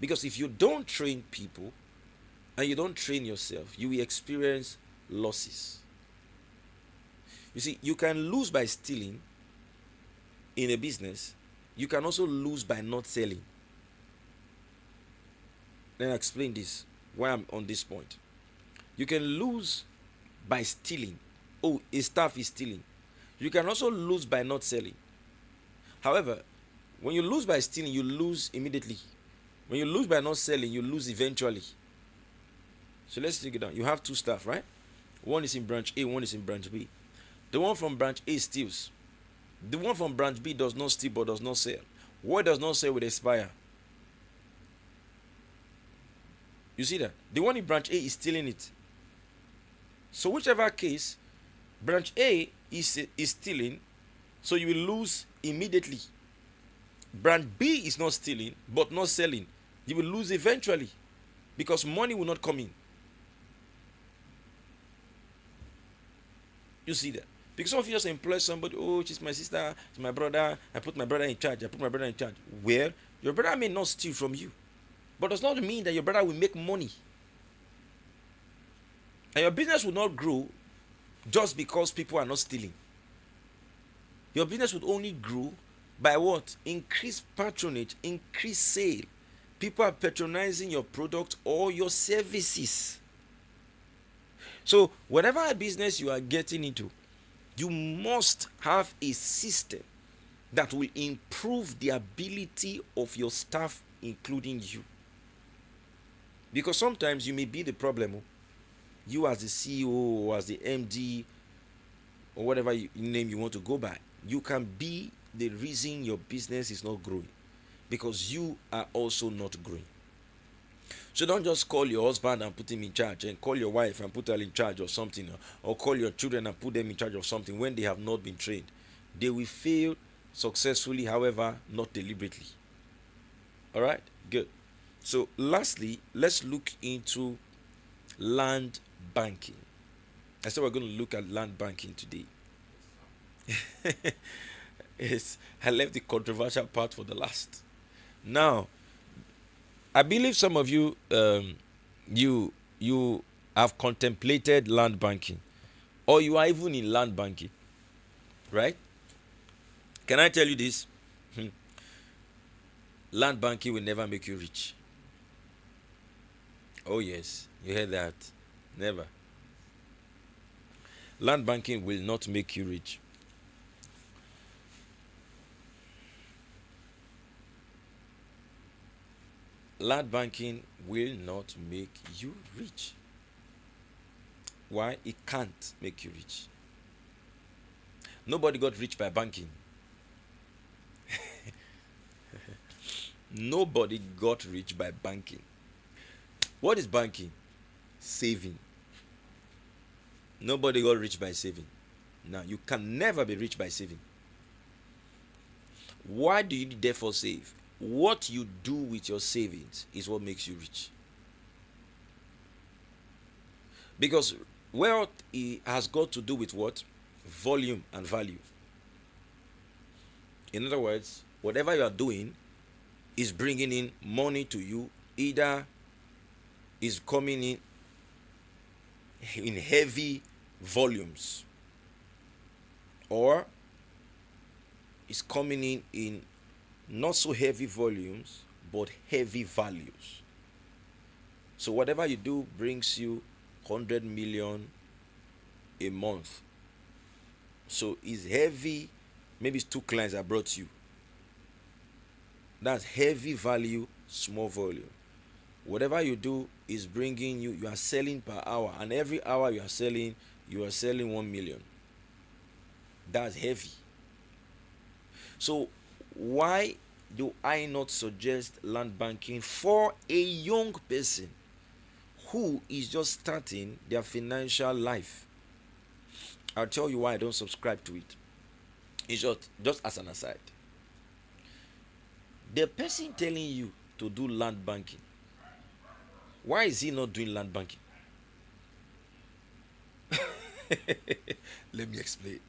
Because if you don't train people and you don't train yourself, you will experience losses. You see, you can lose by stealing in a business. You can also lose by not selling. Let me explain this, why I'm on this point. You can lose by stealing. Oh, a staff is stealing. You can also lose by not selling. However, when you lose by stealing, you lose immediately. When you lose by not selling, you lose eventually. So let's take it down. You have two staff, right? One is in branch A, one is in branch B. The one from branch A steals. The one from branch B does not steal but does not sell. What does not sell will expire. You see that? The one in branch A is stealing it. So whichever case, branch A is stealing, so you will lose immediately. Branch B is not stealing but not selling. You will lose eventually because money will not come in. You see that? Because some of you just employ somebody, oh, she's my sister, it's my brother, I put my brother in charge. Well, your brother may not steal from you, but does not mean that your brother will make money. And your business will not grow just because people are not stealing. Your business would only grow By what? Increase patronage, increase sale. People are patronizing your product or your services. So, whatever business you are getting into, you must have a system that will improve the ability of your staff, including you. Because sometimes you may be the problem. You, as the CEO or as the MD or whatever name you want to go by, you can be the reason your business is not growing because you are also not growing. So don't just call your husband and put him in charge, and call your wife and put her in charge of something, or call your children and put them in charge of something when they have not been trained. They will fail successfully, however, not deliberately. All right, good. So lastly, let's look into land banking. I said we're going to look at land banking today. Yes, I left the controversial part for the last. Now, I believe some of you, you have contemplated land banking, or you are even in land banking, right? Can I tell you this? Land banking will never make you rich. Oh yes, you heard that. Never. Land banking will not make you rich. Land banking will not make you rich. Why? It can't make you rich. Nobody got rich by banking. Nobody got rich by banking. What is banking? Saving. Nobody got rich by saving. Now, you can never be rich by saving. Why do you therefore save? What you do with your savings is what makes you rich. Because wealth has got to do with what? Volume and value. In other words, whatever you are doing is bringing in money to you, either is coming in heavy volumes, or is coming in not so heavy volumes but heavy values. So whatever you do brings you 100 million a month. So it's heavy. Maybe it's 2 clients I brought you. That's heavy value, small volume. Whatever you do is bringing you are selling per hour, and every hour you are selling 1 million. That's heavy. So why do I not suggest land banking for a young person who is just starting their financial life? I'll tell you why I don't subscribe to it. In short, just as an aside, the person telling you to do land banking, why is he not doing land banking? Let me explain.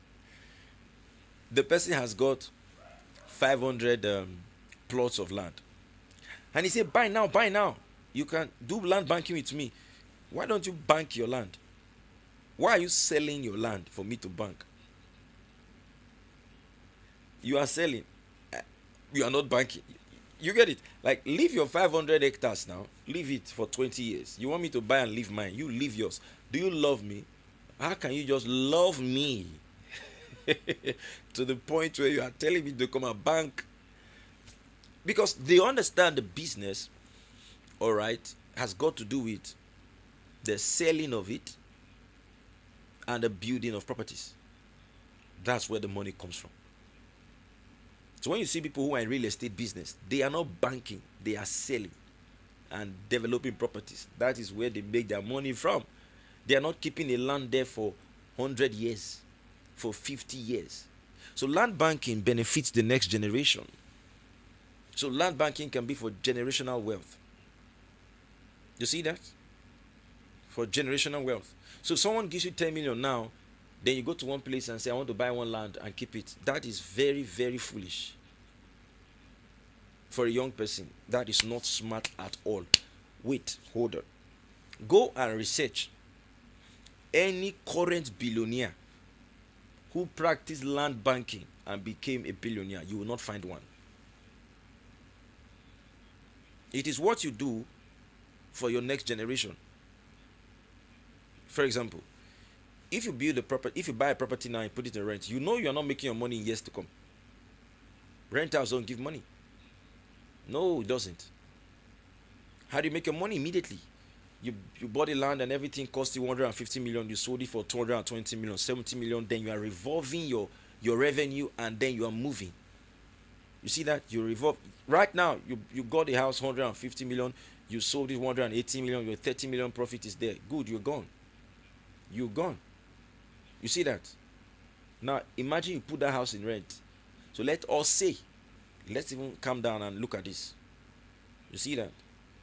The person has got 500 plots of land, and he said, buy now, buy now. You can do land banking with me. Why don't you bank your land? Why are you selling your land for me to bank? You are selling. You are not banking. You get it? Like, leave your 500 hectares now. Leave it for 20 years. You want me to buy and leave mine. You leave yours. Do you love me? How can you just love me to the point where you are telling me to come and bank? Because they understand the business, all right, has got to do with the selling of it and the building of properties. That's where the money comes from. So when you see people who are in real estate business, they are not banking, they are selling and developing properties. That is where they make their money from. They are not keeping a land there for 100 years, for 50 years. So land banking benefits the next generation. So land banking can be for generational wealth. You see that? For generational wealth. So someone gives you 10 million now, then you go to one place and say, I want to buy one land and keep it. That is very, very foolish. For a young person, that is not smart at all. Wait, hold on. Go and research any current billionaire who practiced land banking and became a billionaire. You will not find one. It is what you do for your next generation. For example, if you build a property, if you buy a property now and put it in rent, you know you're not making your money in years to come. Rentals don't give money. No, it doesn't. How do you make your money? Immediately. You bought the land and everything cost you 150 million. You sold it for 220 million, 70 million. Then you are revolving your revenue, and then you are moving. You see that? You revolve. Right now, you got the house 150 million. You sold it 180 million. Your 30 million profit is there. Good, you're gone. You're gone. You see that? Now imagine you put that house in rent. So let's even calm down and look at this. You see that?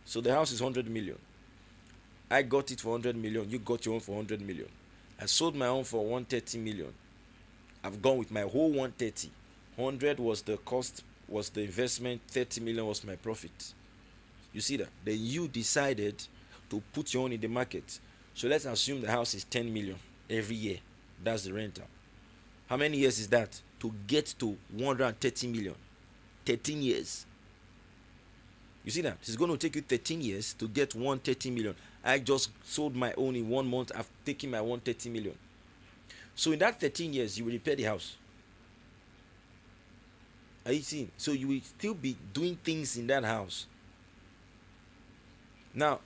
So the house is 100 million. I got it for 100 million. You got your own for 100 million. I sold my own for 130 million. I've gone with my whole 130. 100 was the cost, was the investment. 30 million was my profit. You see that? Then you decided to put your own in the market. So let's assume the house is 10 million every year. That's the rental. How many years is that to get to 130 million? 13 years. You see that? It's going to take you 13 years to get 130 million. I just sold my own in 1 month. I've taken my 130 million. So in that 13 years, you will repair the house. Are you seeing? So you will still be doing things in that house. Now,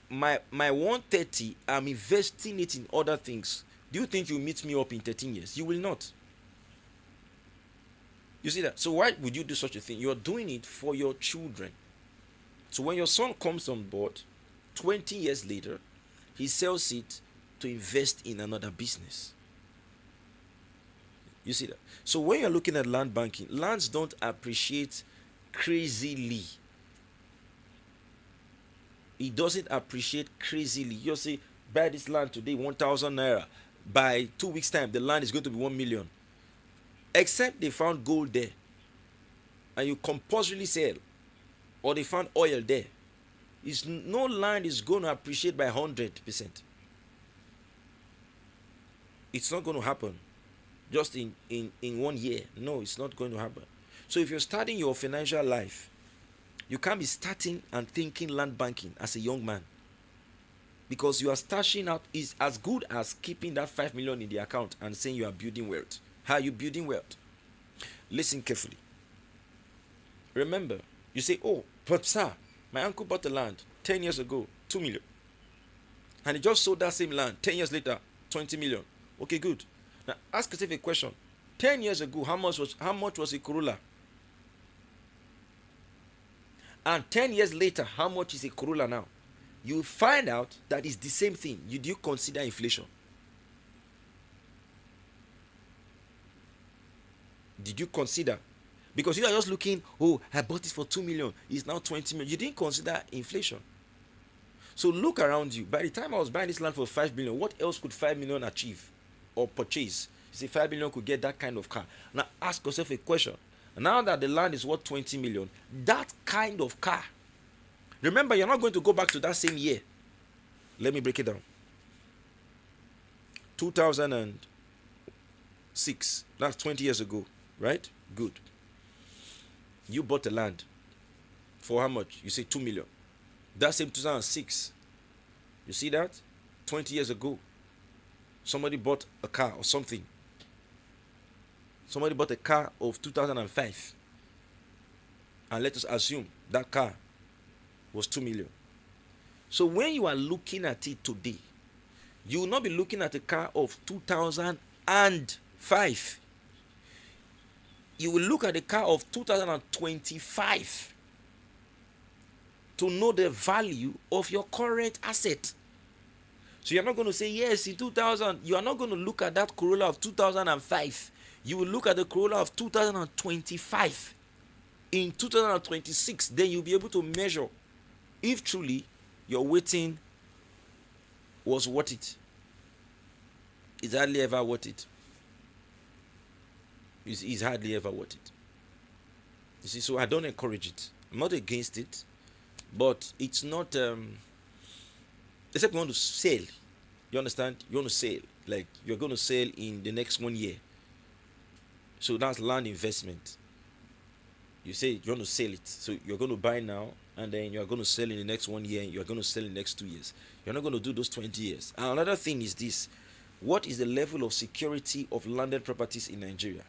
my 130, I'm investing it in other things. Do you think you'll meet me up in 13 years? You will not. You see that? So why would you do such a thing? You're doing it for your children. So when your son comes on board, 20 years later, he sells it to invest in another business. You see that? So when you're looking at land banking, lands don't appreciate crazily. It doesn't appreciate crazily. You say, buy this land today, 1,000 naira. By 2 weeks' time, the land is going to be 1 million. Except they found gold there. And you compulsorily sell. Or they found oil there. No land is going to appreciate by 100%. It's not going to happen just in 1 year. No, it's not going to happen. So if you're starting your financial life, you can't be starting and thinking land banking as a young man. Because you are starting out is as good as keeping that 5 million in the account and saying you are building wealth. How are you building wealth? Listen carefully. Remember, you say, oh, but sir, my uncle bought the land 10 years ago, 2 million. And he just sold that same land 10 years later, 20 million. Okay, good. Now ask yourself a question. 10 years ago, how much was a Corolla? And 10 years later, how much is a Corolla now? You find out that it's the same thing. Do you consider inflation? Did you consider? Because you are just looking, oh, I bought it for 2 million. It's now 20 million. You didn't consider inflation. So look around you. By the time I was buying this land for 5 million, what else could 5 million achieve or purchase? You say 5 million could get that kind of car. Now ask yourself a question. Now that the land is worth 20 million, that kind of car. Remember, you're not going to go back to that same year. Let me break it down. 2006. That's 20 years ago, right? Good. You bought the land for how much? You say 2 million. That same 2006. You see that? 20 years ago. Somebody bought a car or something. Somebody bought a car of 2005. And let us assume that car was 2 million. So when you are looking at it today, you will not be looking at a car of 2005. You will look at a car of 2025 to know the value of your current asset. So you're not going to say, yes, in 2000, you are not going to look at that Corolla of 2005. You will look at the Corolla of 2025. In 2026, then you'll be able to measure if truly your waiting was worth it. It's hardly ever worth it. It's hardly ever worth it. You see, so I don't encourage it. I'm not against it, but it's not. Except you want to sell. You understand? You want to sell. Like you're going to sell in the next 1 year. So that's land investment. You say you want to sell it, so you're going to buy now, and then you're going to sell in the next 1 year, and you're going to sell in the next 2 years. You're not going to do those 20 years. And another thing is this: what is the level of security of landed properties in Nigeria?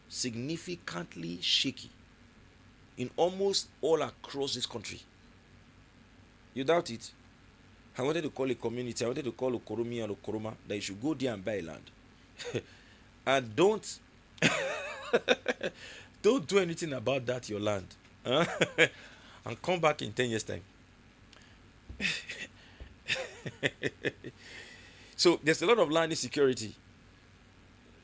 Significantly shaky in almost all across this country. You doubt it? I wanted to call a community, I wanted to call Okoromi and Okoroma that you should go there and buy land. And don't don't do anything about that, your land. Huh? And come back in 10 years' time. So there's a lot of land insecurity.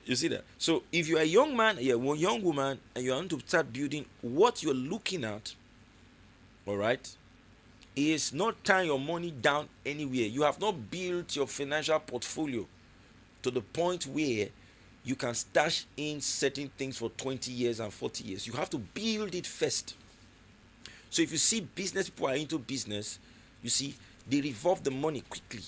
You see that? So if you're a young man, you're a young woman, and you want to start building, what you're looking at, all right, is not tying your money down anywhere. You have not built your financial portfolio to the point where you can stash in certain things for 20 years and 40 years. You have to build it first. So if you see business people are into business, you see, they revolve the money quickly.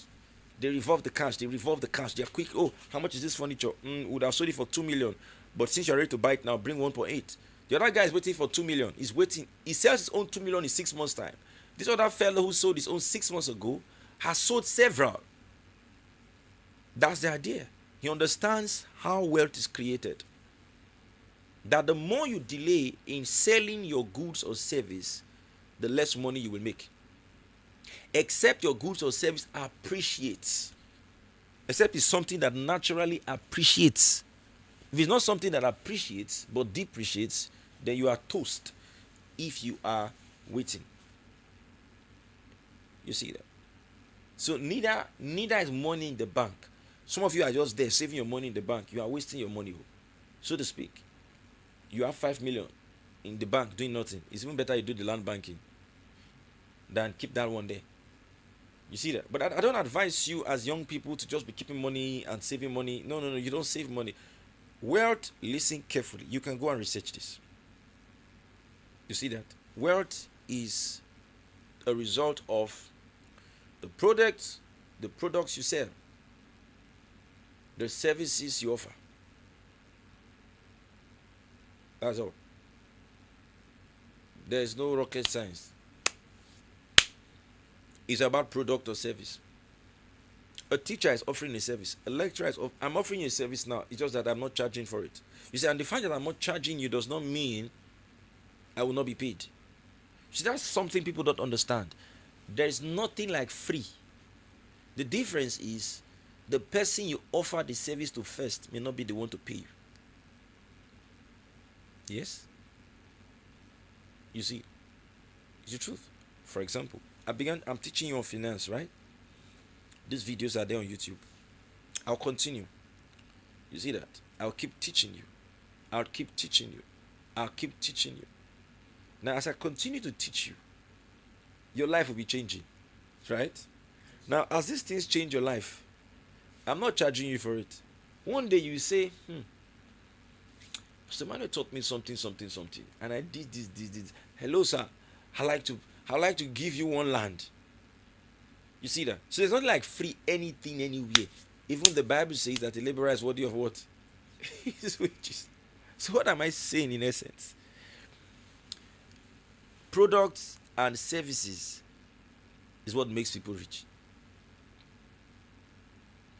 They revolve the cash. They are quick. Oh, how much is this furniture? Would have sold it for 2 million. But since you're ready to buy it now, bring 1.8. The other guy is waiting for 2 million. He's waiting. He sells his own 2 million in 6 months' time. This other fellow who sold his own 6 months ago has sold several. That's the idea. He understands how wealth is created. That the more you delay in selling your goods or service, the less money you will make. Except your goods or service appreciates. Except it's something that naturally appreciates. If it's not something that appreciates but depreciates, then you are toast if you are waiting. You see that? So neither is money in the bank. Some of you are just there saving your money in the bank. You are wasting your money, so to speak. You have 5 million in the bank doing nothing. It's even better you do the land banking than keep that one there. You see that? But I don't advise you as young people to just be keeping money and saving money. No, you don't save money. Wealth, listen carefully. You can go and research this. You see that? Wealth is a result of the products you sell, the services you offer. That's all. There is no rocket science. It's about product or service. A teacher is offering a service. A lecturer is I'm offering you a service now. It's just that I'm not charging for it. You see, and the fact that I'm not charging you does not mean I will not be paid. See, that's something people don't understand. There is nothing like free. The difference is the person you offer the service to first may not be the one to pay you. Yes? You see, it's the truth. For example, I'm teaching you on finance, right? These videos are there on YouTube. I'll continue. You see that? I'll keep teaching you. I'll keep teaching you. I'll keep teaching you. Now, as I continue to teach you, your life will be changing, right? Now, as these things change your life, I'm not charging you for it. One day you say, Mr. Emmanuel taught me something, and I did this. Hello, sir. I like to give you one land. You see that? So it's not like free anything anywhere. Even the Bible says that the laborer is worthy of what? His wages. So what am I saying in essence? Products and services is what makes people rich.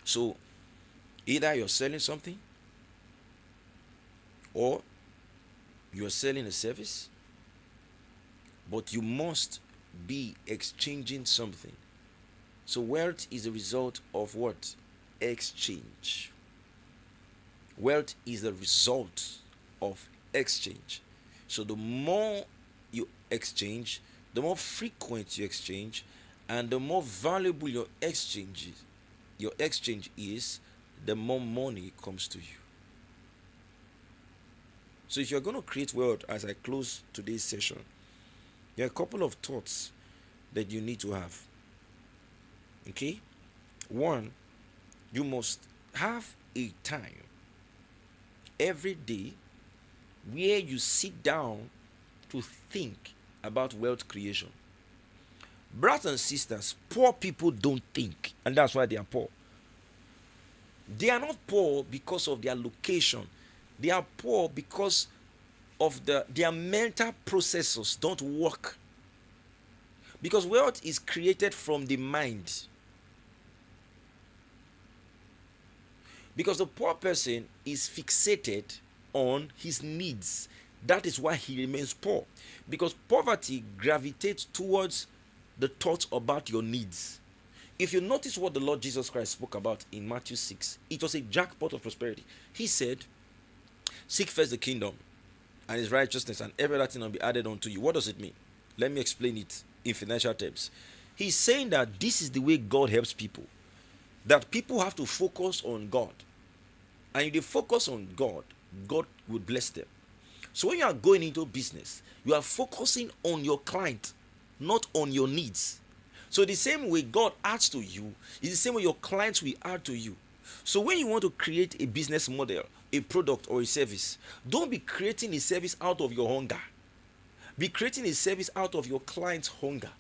So either you're selling something or you're selling a service, but you must be exchanging something. So wealth is a result of what? Exchange. Wealth is a result of exchange. So the more you exchange, the more frequent you exchange, and the more valuable your exchange is, the more money comes to you. So if you're going to create wealth, as I close today's session, there are a couple of thoughts that you need to have. Okay? One, you must have a time every day where you sit down to think about wealth creation. Brothers and sisters, poor people don't think, and that's why they are poor. They are not poor because of their location. They are poor because of their mental processes don't work. Because wealth is created from the mind. Because the poor person is fixated on his needs. That is why he remains poor. Because poverty gravitates towards the thoughts about your needs. If you notice what the Lord Jesus Christ spoke about in Matthew 6, it was a jackpot of prosperity. He said, seek first the kingdom and his righteousness, and every other thing will be added unto you. What does it mean? Let me explain it in financial terms. He's saying that this is the way God helps people. That people have to focus on God. And if they focus on God, God will bless them. So when you are going into business, you are focusing on your client, not on your needs. So the same way God adds to you is the same way your clients will add to you. So when you want to create a business model, a product or a service, don't be creating a service out of your hunger. Be creating a service out of your client's hunger.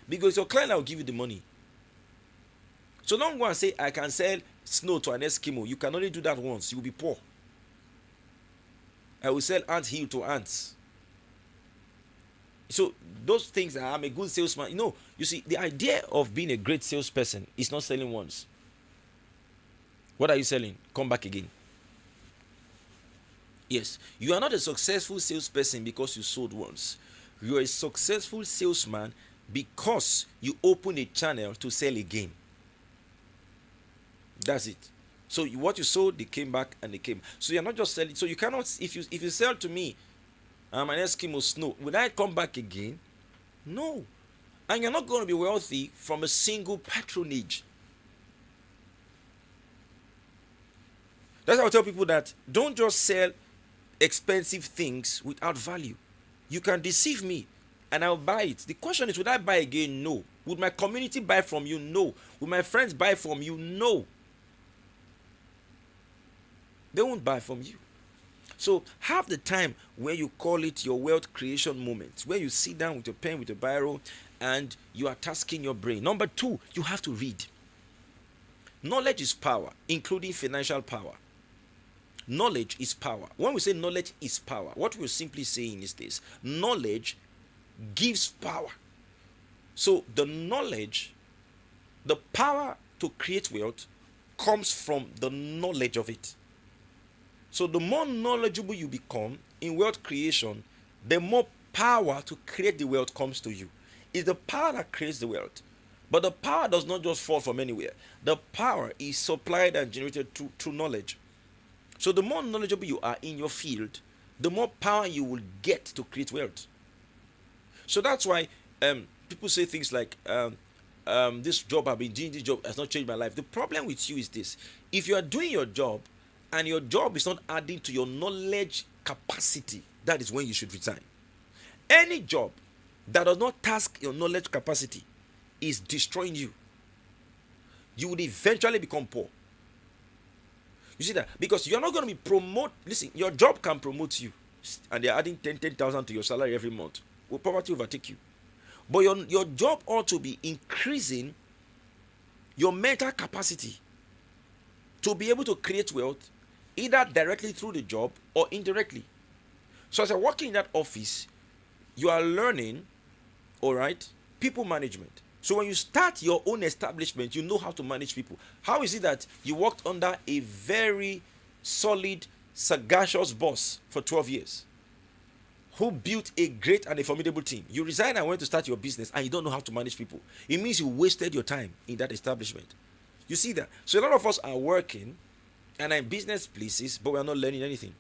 Because your client will give you the money. So don't go and say, I can sell snow to an Eskimo. You can only do that once. You will be poor. I will sell ant hill to ants. So those things that I'm a good salesman. You see, the idea of being a great salesperson is not selling once. What are you selling? Come back again. Yes, you are not a successful salesperson because you sold once. You are a successful salesman because you open a channel to sell again. That's it. So what you sold, they came back and they came. So you're not just selling. So you cannot, if you sell to me, I'm an Eskimo snow, will I come back again? No. And you're not going to be wealthy from a single patronage. That's how I tell people that don't just sell expensive things without value. You can deceive me and I'll buy it. The question is, would I buy again? No. Would my community buy from you? No. Would my friends buy from you? No. They won't buy from you. So have the time where you call it your wealth creation moment, where you sit down with your pen, with your biro, and you are tasking your brain. Number 2, you have to read. Knowledge is power, including financial power. Knowledge is power. When we say knowledge is power, what we're simply saying is this: knowledge gives power. So the knowledge, the power to create wealth comes from the knowledge of it. So the more knowledgeable you become in wealth creation, the more power to create the wealth comes to you. It's the power that creates the wealth. But the power does not just fall from anywhere. The power is supplied and generated through knowledge. So the more knowledgeable you are in your field, the more power you will get to create wealth. So that's why people say things like, this job, I've been doing this job, has not changed my life. The problem with you is this: if you are doing your job and your job is not adding to your knowledge capacity, that is when you should resign. Any job that does not task your knowledge capacity is destroying you. You will eventually become poor. You see that? Because you're not going to be promoted. Listen, your job can promote you, and they're adding 10,000 to your salary every month. Will poverty overtake you? But your job ought to be increasing your mental capacity to be able to create wealth, either directly through the job or indirectly. So as you're working in that office, you are learning, all right, people management. So when you start your own establishment, you know how to manage people. How is it that you worked under a very solid, sagacious boss for 12 years who built a great and a formidable team? You resign and went to start your business and you don't know how to manage people. It means you wasted your time in that establishment. You see that? So a lot of us are working and are in business places, but we are not learning anything.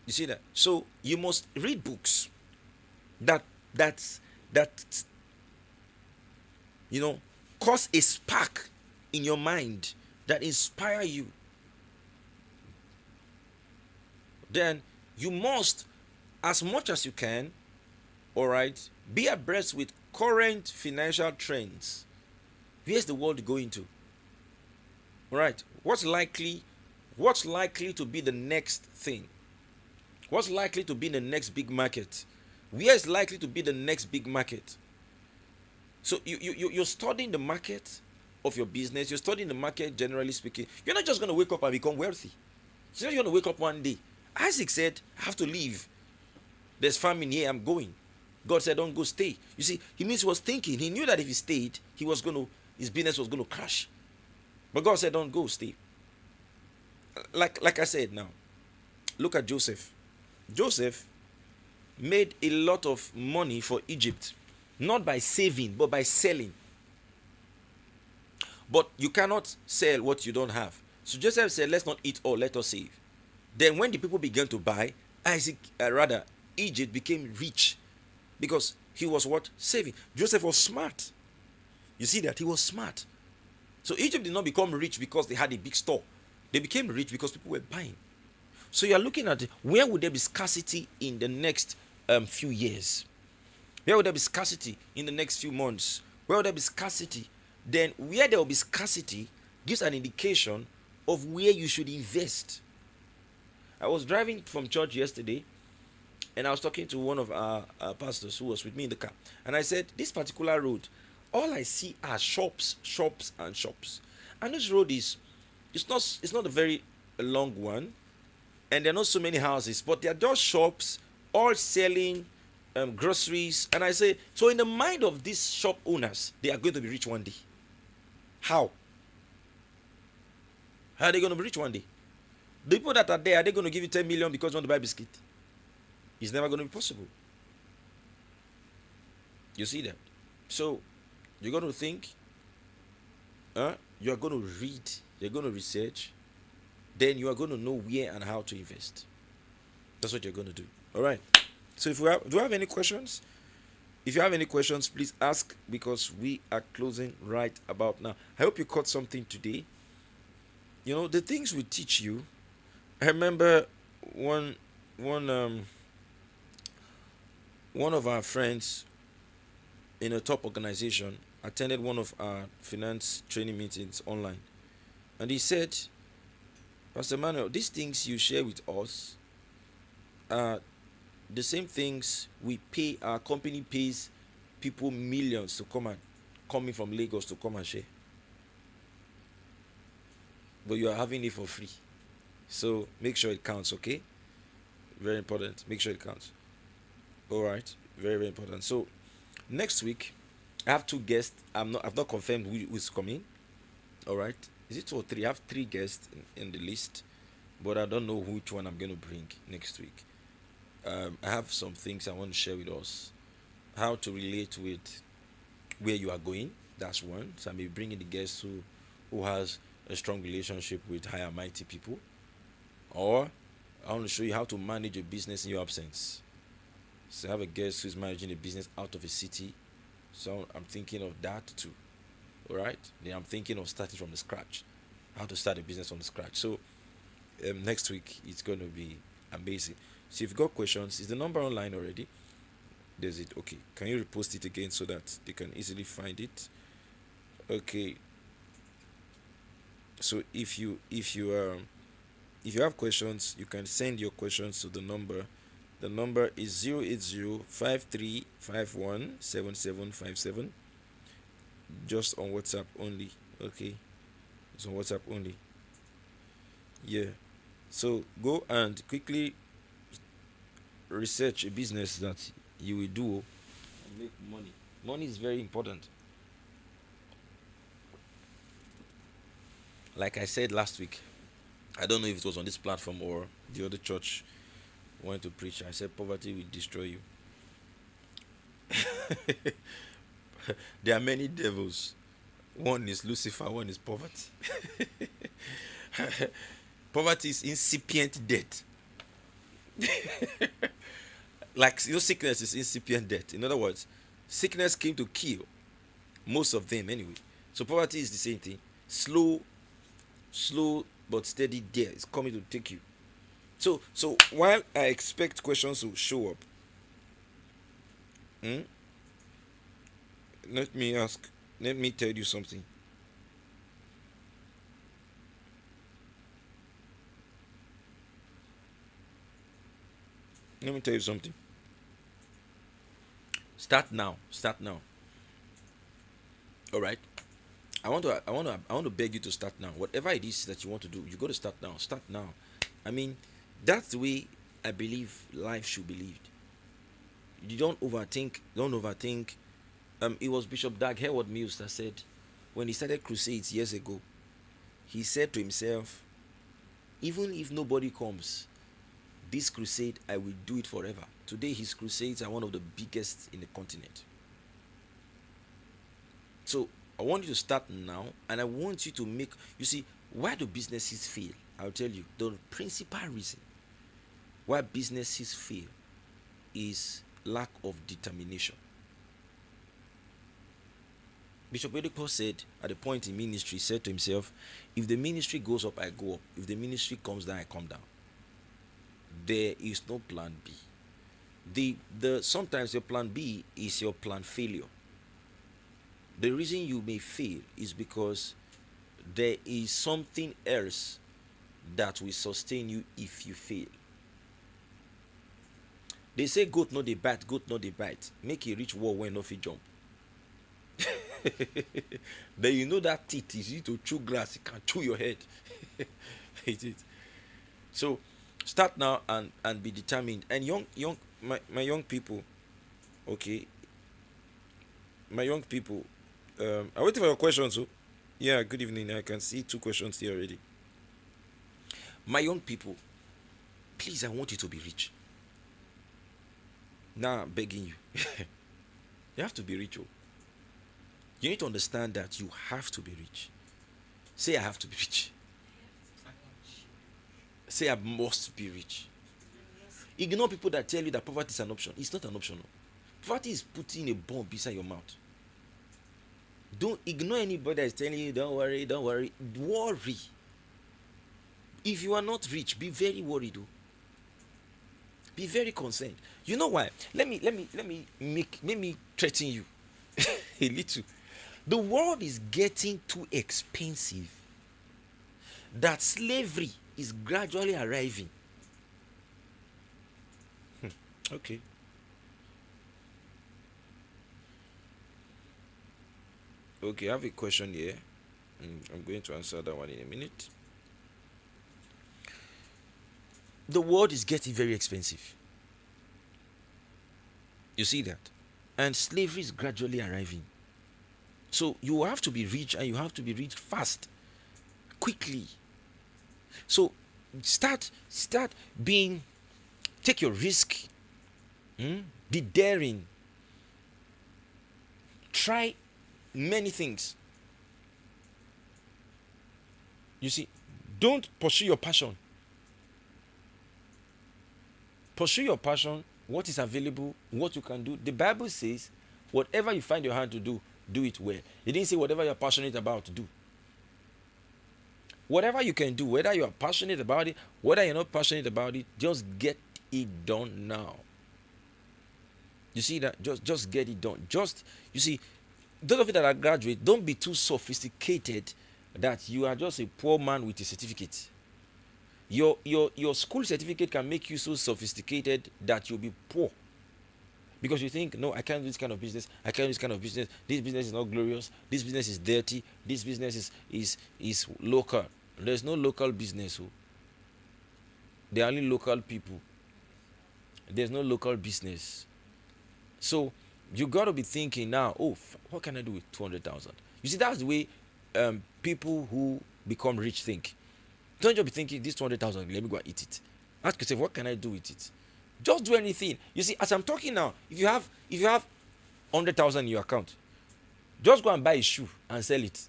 You see that? So you must read books that cause a spark in your mind, that inspire you. Then you must, as much as you can, all right, be abreast with current financial trends. Where's the world going to? All right, what's likely to be the next thing? What's likely to be the next big market? Where is likely to be the next big market? So you're studying the market, of your business. You're studying the market, generally speaking. You're not just going to wake up and become wealthy. You're not going to wake up one day. Isaac said, I have to leave. There's famine here, I'm going. God said, don't go, stay. You see, he means he was thinking. He knew that if he stayed, his business was going to crash. But God said, don't go, stay. Like I said now, look at Joseph. Joseph made a lot of money for Egypt, not by saving, but by selling. But you cannot sell what you don't have. So Joseph said, let's not eat all, let us save. Then when the people began to buy, Egypt became rich because he was what? Saving. Joseph was smart. You see that? He was smart. So Egypt did not become rich because they had a big store. They became rich because people were buying. So you are looking at where would there be scarcity in the next few years? Where would there be scarcity in the next few months? Where would there be scarcity? Then where there will be scarcity gives an indication of where you should invest. I was driving from church yesterday and I was talking to one of our pastors who was with me in the car. And I said, this particular road, all I see are shops, shops, and shops. And this road it's not a very long one. And there are not so many houses, but they are just shops, all selling groceries. And I say, so in the mind of these shop owners, they are going to be rich one day. How? How are they going to be rich one day? The people that are there, are they going to give you 10 million because you want to buy biscuit? It's never going to be possible. You see that? So, you're going to think, you're going to read, you're going to research, then you are going to know where and how to invest. That's what you're going to do. All right. So, do you have any questions? If you have any questions, please ask because we are closing right about now. I hope you caught something today. You know, the things we teach you. I remember one of our friends in a top organization attended one of our finance training meetings online, and he said, Pastor Emmanuel, these things you share with us are the same things our company pays people millions to coming from Lagos to come and share, but you are having it for free. So make sure it counts, okay? Very important. Make sure it counts. All right, very, very important. So next week I have 2 guests. I've not confirmed who's coming. All right, is it 2 or 3? I have 3 guests in the list, but I don't know which one I'm going to bring next week. I have some things I want to share with us. How to relate with where you are going. That's one. So I may be bringing the guests who has a strong relationship with higher mighty people. Or I want to show you how to manage a business in your absence. So I have a guest who's managing a business out of a city. So I'm thinking of that too. Alright? Then I'm thinking of starting from the scratch. How to start a business from the scratch. So next week it's going to be amazing. So if you've got questions, is the number online already? There's it. Okay. Can you repost it again so that they can easily find it? Okay. So if you have questions, you can send your questions to the number. The number is 08053517757. Just on WhatsApp only. Okay. It's on WhatsApp only. Yeah. So go and quickly research a business that you will do and make money. Money is very important. Like I said last week, I don't know if it was on this platform or the other church went to preach. I said poverty will destroy you. There are many devils. One is Lucifer, one is poverty. Poverty is incipient death. Like, sickness is incipient death. In other words, sickness came to kill most of them anyway. So poverty is the same thing. Slow but steady death is coming to take you. So while I expect questions to show up, let me tell you something. Let me tell you something. Start now. All right. I want to beg you to start now. Whatever it is that you want to do, you got to start now. Start now. I mean, that's the way I believe life should be lived. You don't overthink. Don't overthink. It was Bishop Dag Heward Mills that said, when he started crusades years ago, he said to himself, even if nobody comes, this crusade I will do it forever. Today his crusades are one of the biggest in the continent. So I want you to start now, and I want you to make, you see, why do businesses fail? I'll tell you the principal reason why businesses fail is lack of determination. Bishop Ereku said at a point in ministry, he said to himself, if the ministry goes up, I go up. If the ministry comes down, I come down. There is no plan B. The sometimes your plan B is your plan failure. The reason you may fail is because there is something else that will sustain you if you fail. They say goat no dey bite, goat no dey bite. Make a rich wall when no fit jump. Then you know that teeth is easy to chew grass, it can chew your head. It is. So start now and be determined. And my young people, okay. My young people, I'm waiting for your questions. So yeah, good evening. I can see 2 questions here already. My young people, please, I want you to be rich. Now I'm begging you. You have to be rich. Oh. You need to understand that you have to be rich. Say, I have to be rich. Say, I must be rich. Ignore people that tell you that poverty is an option. It's not an option. No. Poverty is putting a bomb beside your mouth. Don't ignore anybody that is telling you, don't worry, don't worry. Worry. If you are not rich, be very worried. Though. Be very concerned. You know why? Let me threaten you a little. The world is getting too expensive that slavery is gradually arriving. Okay. Okay, I have a question here. I'm going to answer that one in a minute. The world is getting very expensive. You see that? And slavery is gradually arriving. So you have to be rich, and you have to be rich fast, quickly. So start being, take your risk, be daring, try many things. You see, don't pursue your passion. Pursue your passion, what is available, what you can do. The Bible says, whatever you find your hand to do, do it well. It didn't say whatever you're passionate about to do. Whatever you can do, whether you are passionate about it, whether you're not passionate about it, just get it done now. You see that? Just get it done. You see, those of you that are graduate, don't be too sophisticated that you are just a poor man with a certificate. Your school certificate can make you so sophisticated that you'll be poor. Because you think, no, I can't do this kind of business. I can't do this kind of business. This business is not glorious. This business is dirty. This business is local. There's no local business. Oh. There are only local people. There's no local business. So you got to be thinking now, oh, what can I do with 200,000? You see, that's the way people who become rich think. Don't just be thinking, this 200,000, let me go and eat it. Ask yourself, what can I do with it? Just do anything. You see, as I'm talking now, if you have 100,000 in your account, just go and buy a shoe and sell it.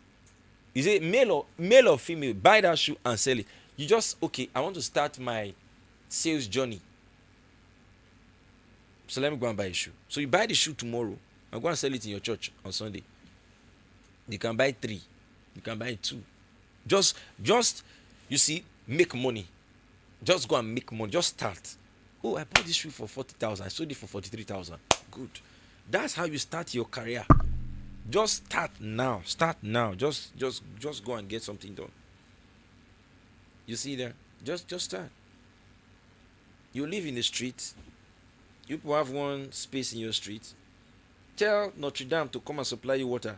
Is it male or female? Buy that shoe and sell it. You just, okay, I want to start my sales journey. So let me go and buy a shoe. So you buy the shoe tomorrow and go and sell it in your church on Sunday. You can buy 3. You can buy 2. Just you see, make money. Just go and make money. Just start. Oh, I bought this shoe for 40,000. I sold it for 43,000. Good. That's how you start your career. Just start now. Start now. Just go and get something done. You see there? Just start. You live in the street. You people have one space in your street. Tell Notre Dame to come and supply you water.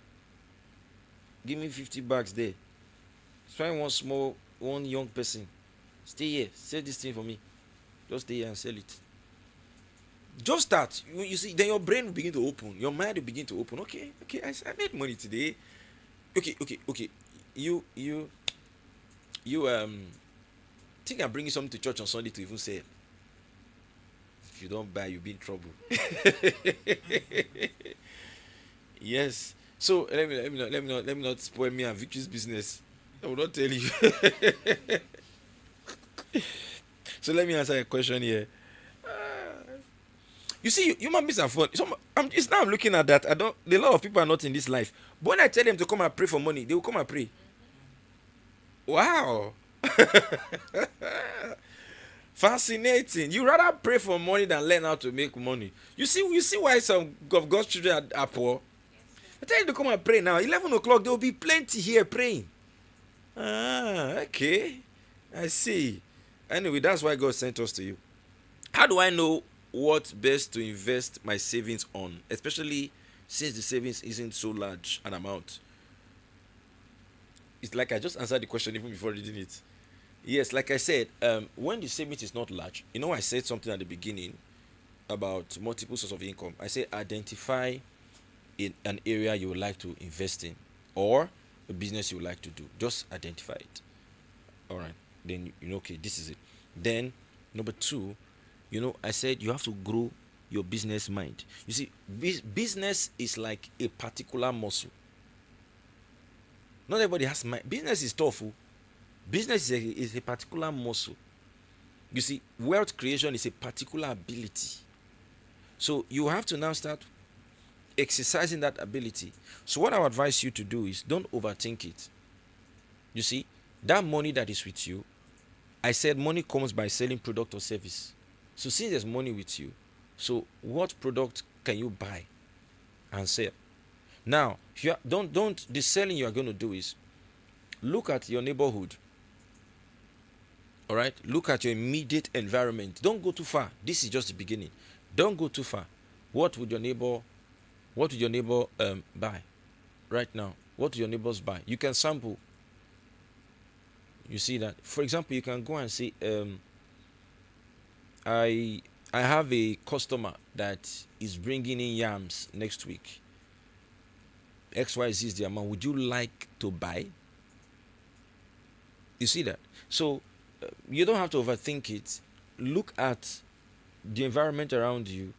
Give me 50 bucks there. Find one young person. Stay here. Sell this thing for me. Just stay here and sell it. Just start. You see, then your brain will begin to open. Your mind will begin to open. Okay, I made money today. Okay. You think I'm bringing something to church on Sunday to even sell. If you don't buy, you'll be in trouble. Yes. So let me not spoil me and Victory's business. I will not tell you. So let me answer a question here. You see, human beings are fun. It's now I'm looking at that. A lot of people are not in this life. But when I tell them to come and pray for money, they will come and pray. Wow. Fascinating. You rather pray for money than learn how to make money. You see why some of God's children are poor? I tell you to come and pray now. 11 o'clock, there will be plenty here praying. Okay. I see. Anyway, that's why God sent us to you. How do I know what best to invest my savings on? Especially since the savings isn't so large an amount. It's like I just answered the question even before reading it. Yes, like I said, when the savings is not large, I said something at the beginning about multiple sources of income. I say identify in an area you would like to invest in or a business you would like to do. Just identify it. All right. Then okay, this is it. Then number 2, I said you have to grow your business mind. You see, business is like a particular muscle. Not everybody has mind. Business is tough. Business is a particular muscle. You see, wealth creation is a particular ability. So you have to now start exercising that ability. So what I would advise you to do is don't overthink it. You see, that money that is with you, I said money comes by selling product or service. So since there's money with you, so what product can you buy and sell? Now, if you the selling you are going to do is look at your neighborhood. All right, look at your immediate environment. Don't go too far. This is just the beginning. Don't go too far. What would your neighbor buy right now? What do your neighbors buy? You can sample. You see that? For example, you can go and say, I have a customer that is bringing in yams next week. XYZ is the amount. Would you like to buy? You see that? So you don't have to overthink it. Look at the environment around you.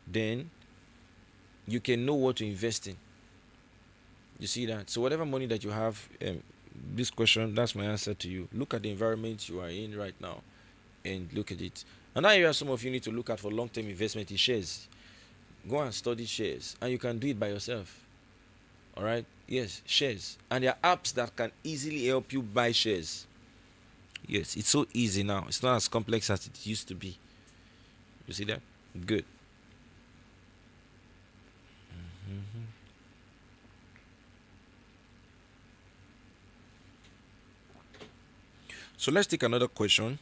Then you can know what to invest in. You see that? So whatever money that you have, this question, that's my answer to you. Look at the environment you are in right now and look at it. Another area some of you need to look at for long-term investment is shares. Go and study shares, and you can do it by yourself. All right? Yes, shares. And there are apps that can easily help you buy shares. Yes, it's so easy now. It's not as complex as it used to be. You see that? Good. So let's take another question.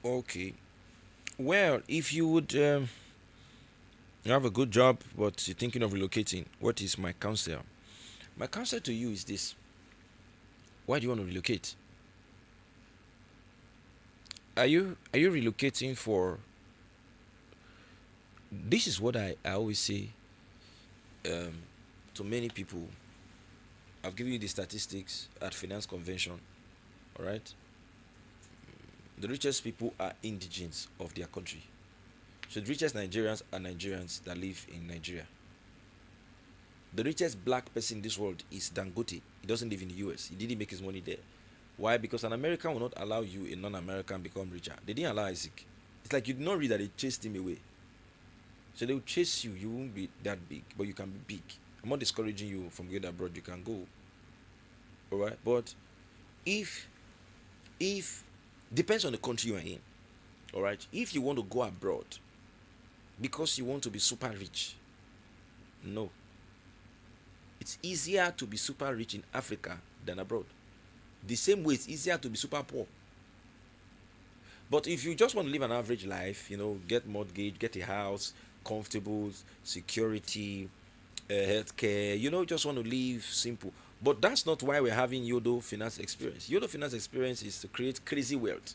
Okay. Well, if you would you have a good job, but you're thinking of relocating, what is my counsel? My counsel to you is this. Why do you want to relocate? Are you relocating for? This is what I always say to many people. I've given you the statistics at finance convention. All right. The richest people are indigenes of their country. So the richest Nigerians are Nigerians that live in Nigeria. The richest black person in this world is Dangote. He doesn't live in the US. He didn't make his money there. Why? Because an American will not allow you, a non-American, become richer. They didn't allow Isaac. It's like you did not read that they chased him away. So they will chase you. You won't be that big, but you can be big. I'm not discouraging you from going abroad. You can go. All right, but if depends on the country you are in. All right, if you want to go abroad because you want to be super rich, no. It's easier to be super rich in Africa than abroad. The same way it's easier to be super poor. But if you just want to live an average life, get mortgage, get a house, comfortable, security, healthcare, just want to live simple. But that's not why we're having Euodoo Finance Experience. Euodoo Finance Experience is to create crazy wealth.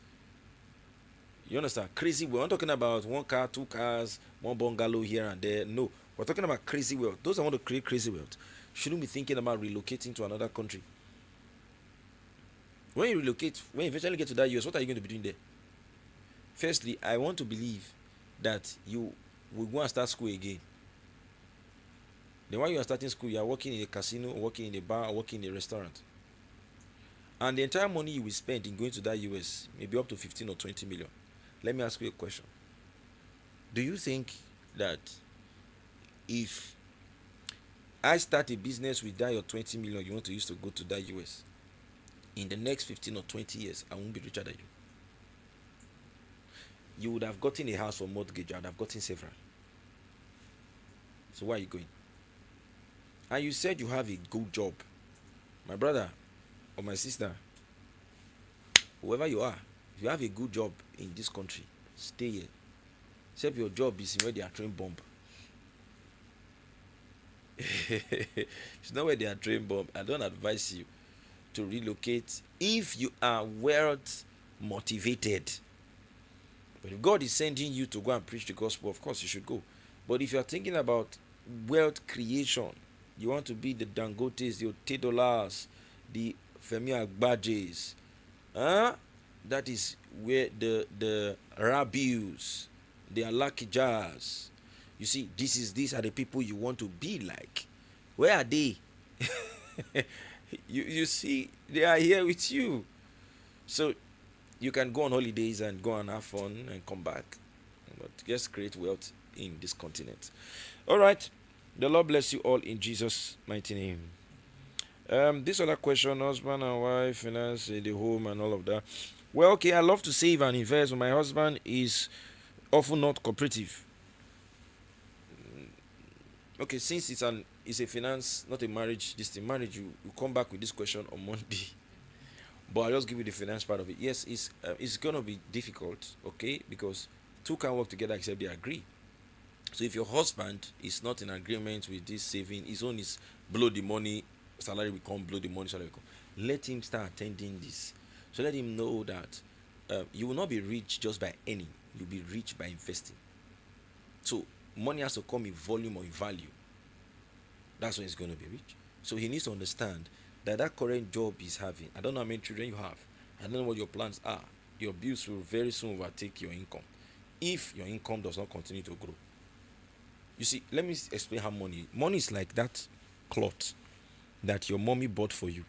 You understand? Crazy wealth. We're not talking about one car, two cars, one bungalow here and there. No. We're talking about crazy wealth. Those that want to create crazy wealth shouldn't be thinking about relocating to another country. When you relocate, when you eventually get to that US, what are you going to be doing there? Firstly, I want to believe that you will go and start school again. Then while you are starting school, you are working in a casino, working in a bar, or working in a restaurant. And the entire money you will spend in going to that US may be up to 15 or 20 million. Let me ask you a question. Do you think that if I start a business with that your 20 million you want to use to go to that US, in the next 15 or 20 years, I won't be richer than you? You would have gotten a house for mortgage, I would have gotten several. So where are you going? And you said you have a good job. My brother or my sister, whoever you are, if you have a good job in this country, stay here. Except your job is where they are train bomb. It's not where they are train bomb. I don't advise you to relocate if you are wealth motivated. But if God is sending you to go and preach the gospel, of course you should go. But if you are thinking about wealth creation, you want to be the Dangotes, the Otedolas, the Femi Agbajes, that is where the Rabius, the Alakijas, you see, these are the people you want to be like. Where are they? you see, they are here with you. So you can go on holidays and go and have fun and come back. But just create wealth in this continent. All right. The Lord bless you all in Jesus' mighty name. This other question, husband and wife, finance, the home and all of that. Well, okay, I love to save and invest, but my husband is often not cooperative. Okay, since it's a finance, not a marriage, marriage, you come back with this question on Monday. But I'll just give you the finance part of it. Yes, it's going to be difficult, okay, because two can't work together except they agree. So if your husband is not in agreement with this saving, his own is blow the money, salary will come, blow the money, salary will come. Let him start attending this. So let him know that you will not be rich just by earning. You'll be rich by investing. So money has to come in volume or in value. That's when he's going to be rich. So he needs to understand that current job he's having, I don't know how many children you have, I don't know what your plans are. Your bills will very soon overtake your income if your income does not continue to grow. You see, let me explain how money is like that cloth that your mommy bought for you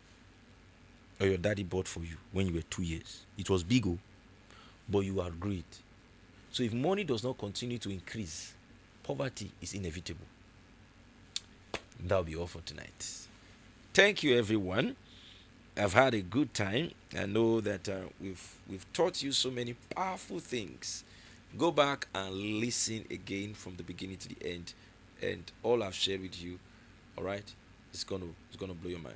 or your daddy bought for you when you were 2 years. It was big, but you outgrew it. So if money does not continue to increase, poverty is inevitable. That'll be all for tonight. Thank you, everyone. I've had a good time. I know that we've taught you so many powerful things. Go back and listen again from the beginning to the end, and all I've shared with you, all right, it's gonna blow your mind.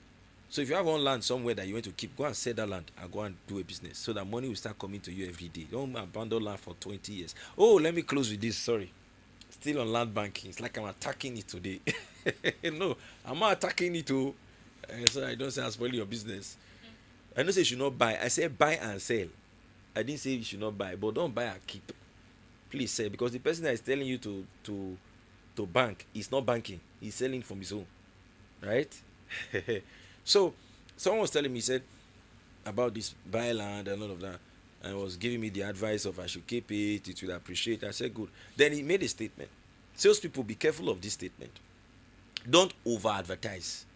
So if you have one land somewhere that you want to keep, go and sell that land and go and do a business so that money will start coming to you every day. Don't abandon land for 20 years. Oh, let me close with this. Sorry, still on land banking. It's like I'm attacking it today. No, I'm not attacking it too. So I don't say I'm spoiling your business. I don't say you should not buy. I say buy and sell. I didn't say you should not buy, but don't buy and keep. Please sell, because the person that is telling you to bank is not banking. He's selling from his own, right? So someone was telling me, he said about this buy land and all of that, and was giving me the advice of I should keep it, it will appreciate. I said good. Then he made a statement. Salespeople, be careful of this statement. Don't over advertise.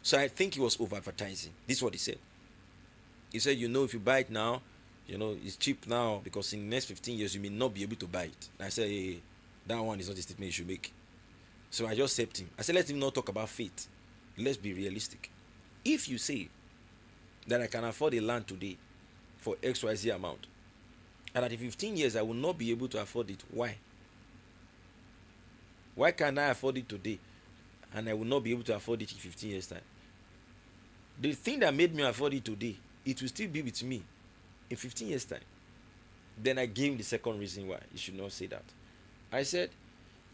So I think he was over advertising. This is what he said. He said, if you buy it now, it's cheap now, because in the next 15 years you may not be able to buy it. And I said, hey, that one is not the statement you should make. So I just helped him. I said, let him not talk about faith. Let's be realistic. If you say that I can afford a land today for XYZ amount, and that in 15 years I will not be able to afford it, why? Why can't I afford it today and I will not be able to afford it in 15 years time? The thing that made me afford it today it will still be with me in 15 years' time. Then I gave him the second reason why you should not say that. I said,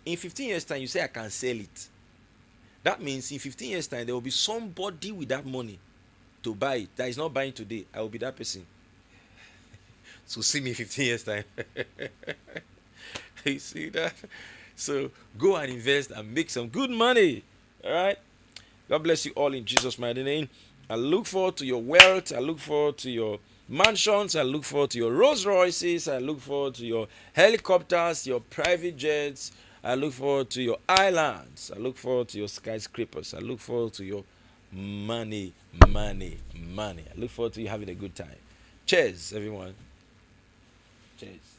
in 15 years' time, you say I can sell it. That means in 15 years' time, there will be somebody with that money to buy it that is not buying today. I will be that person. So see me in 15 years' time. You see that? So go and invest and make some good money. All right? God bless you all in Jesus' mighty name. I look forward to your wealth. I look forward to your mansions. I look forward to your Rolls Royces. I look forward to your helicopters, your private jets. I look forward to your islands. I look forward to your skyscrapers. I look forward to your money, money, money. I look forward to you having a good time. Cheers, everyone. Cheers.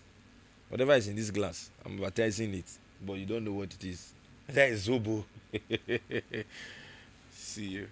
Whatever is in this glass, I'm advertising it, but you don't know what it is. That is Zobo. See you.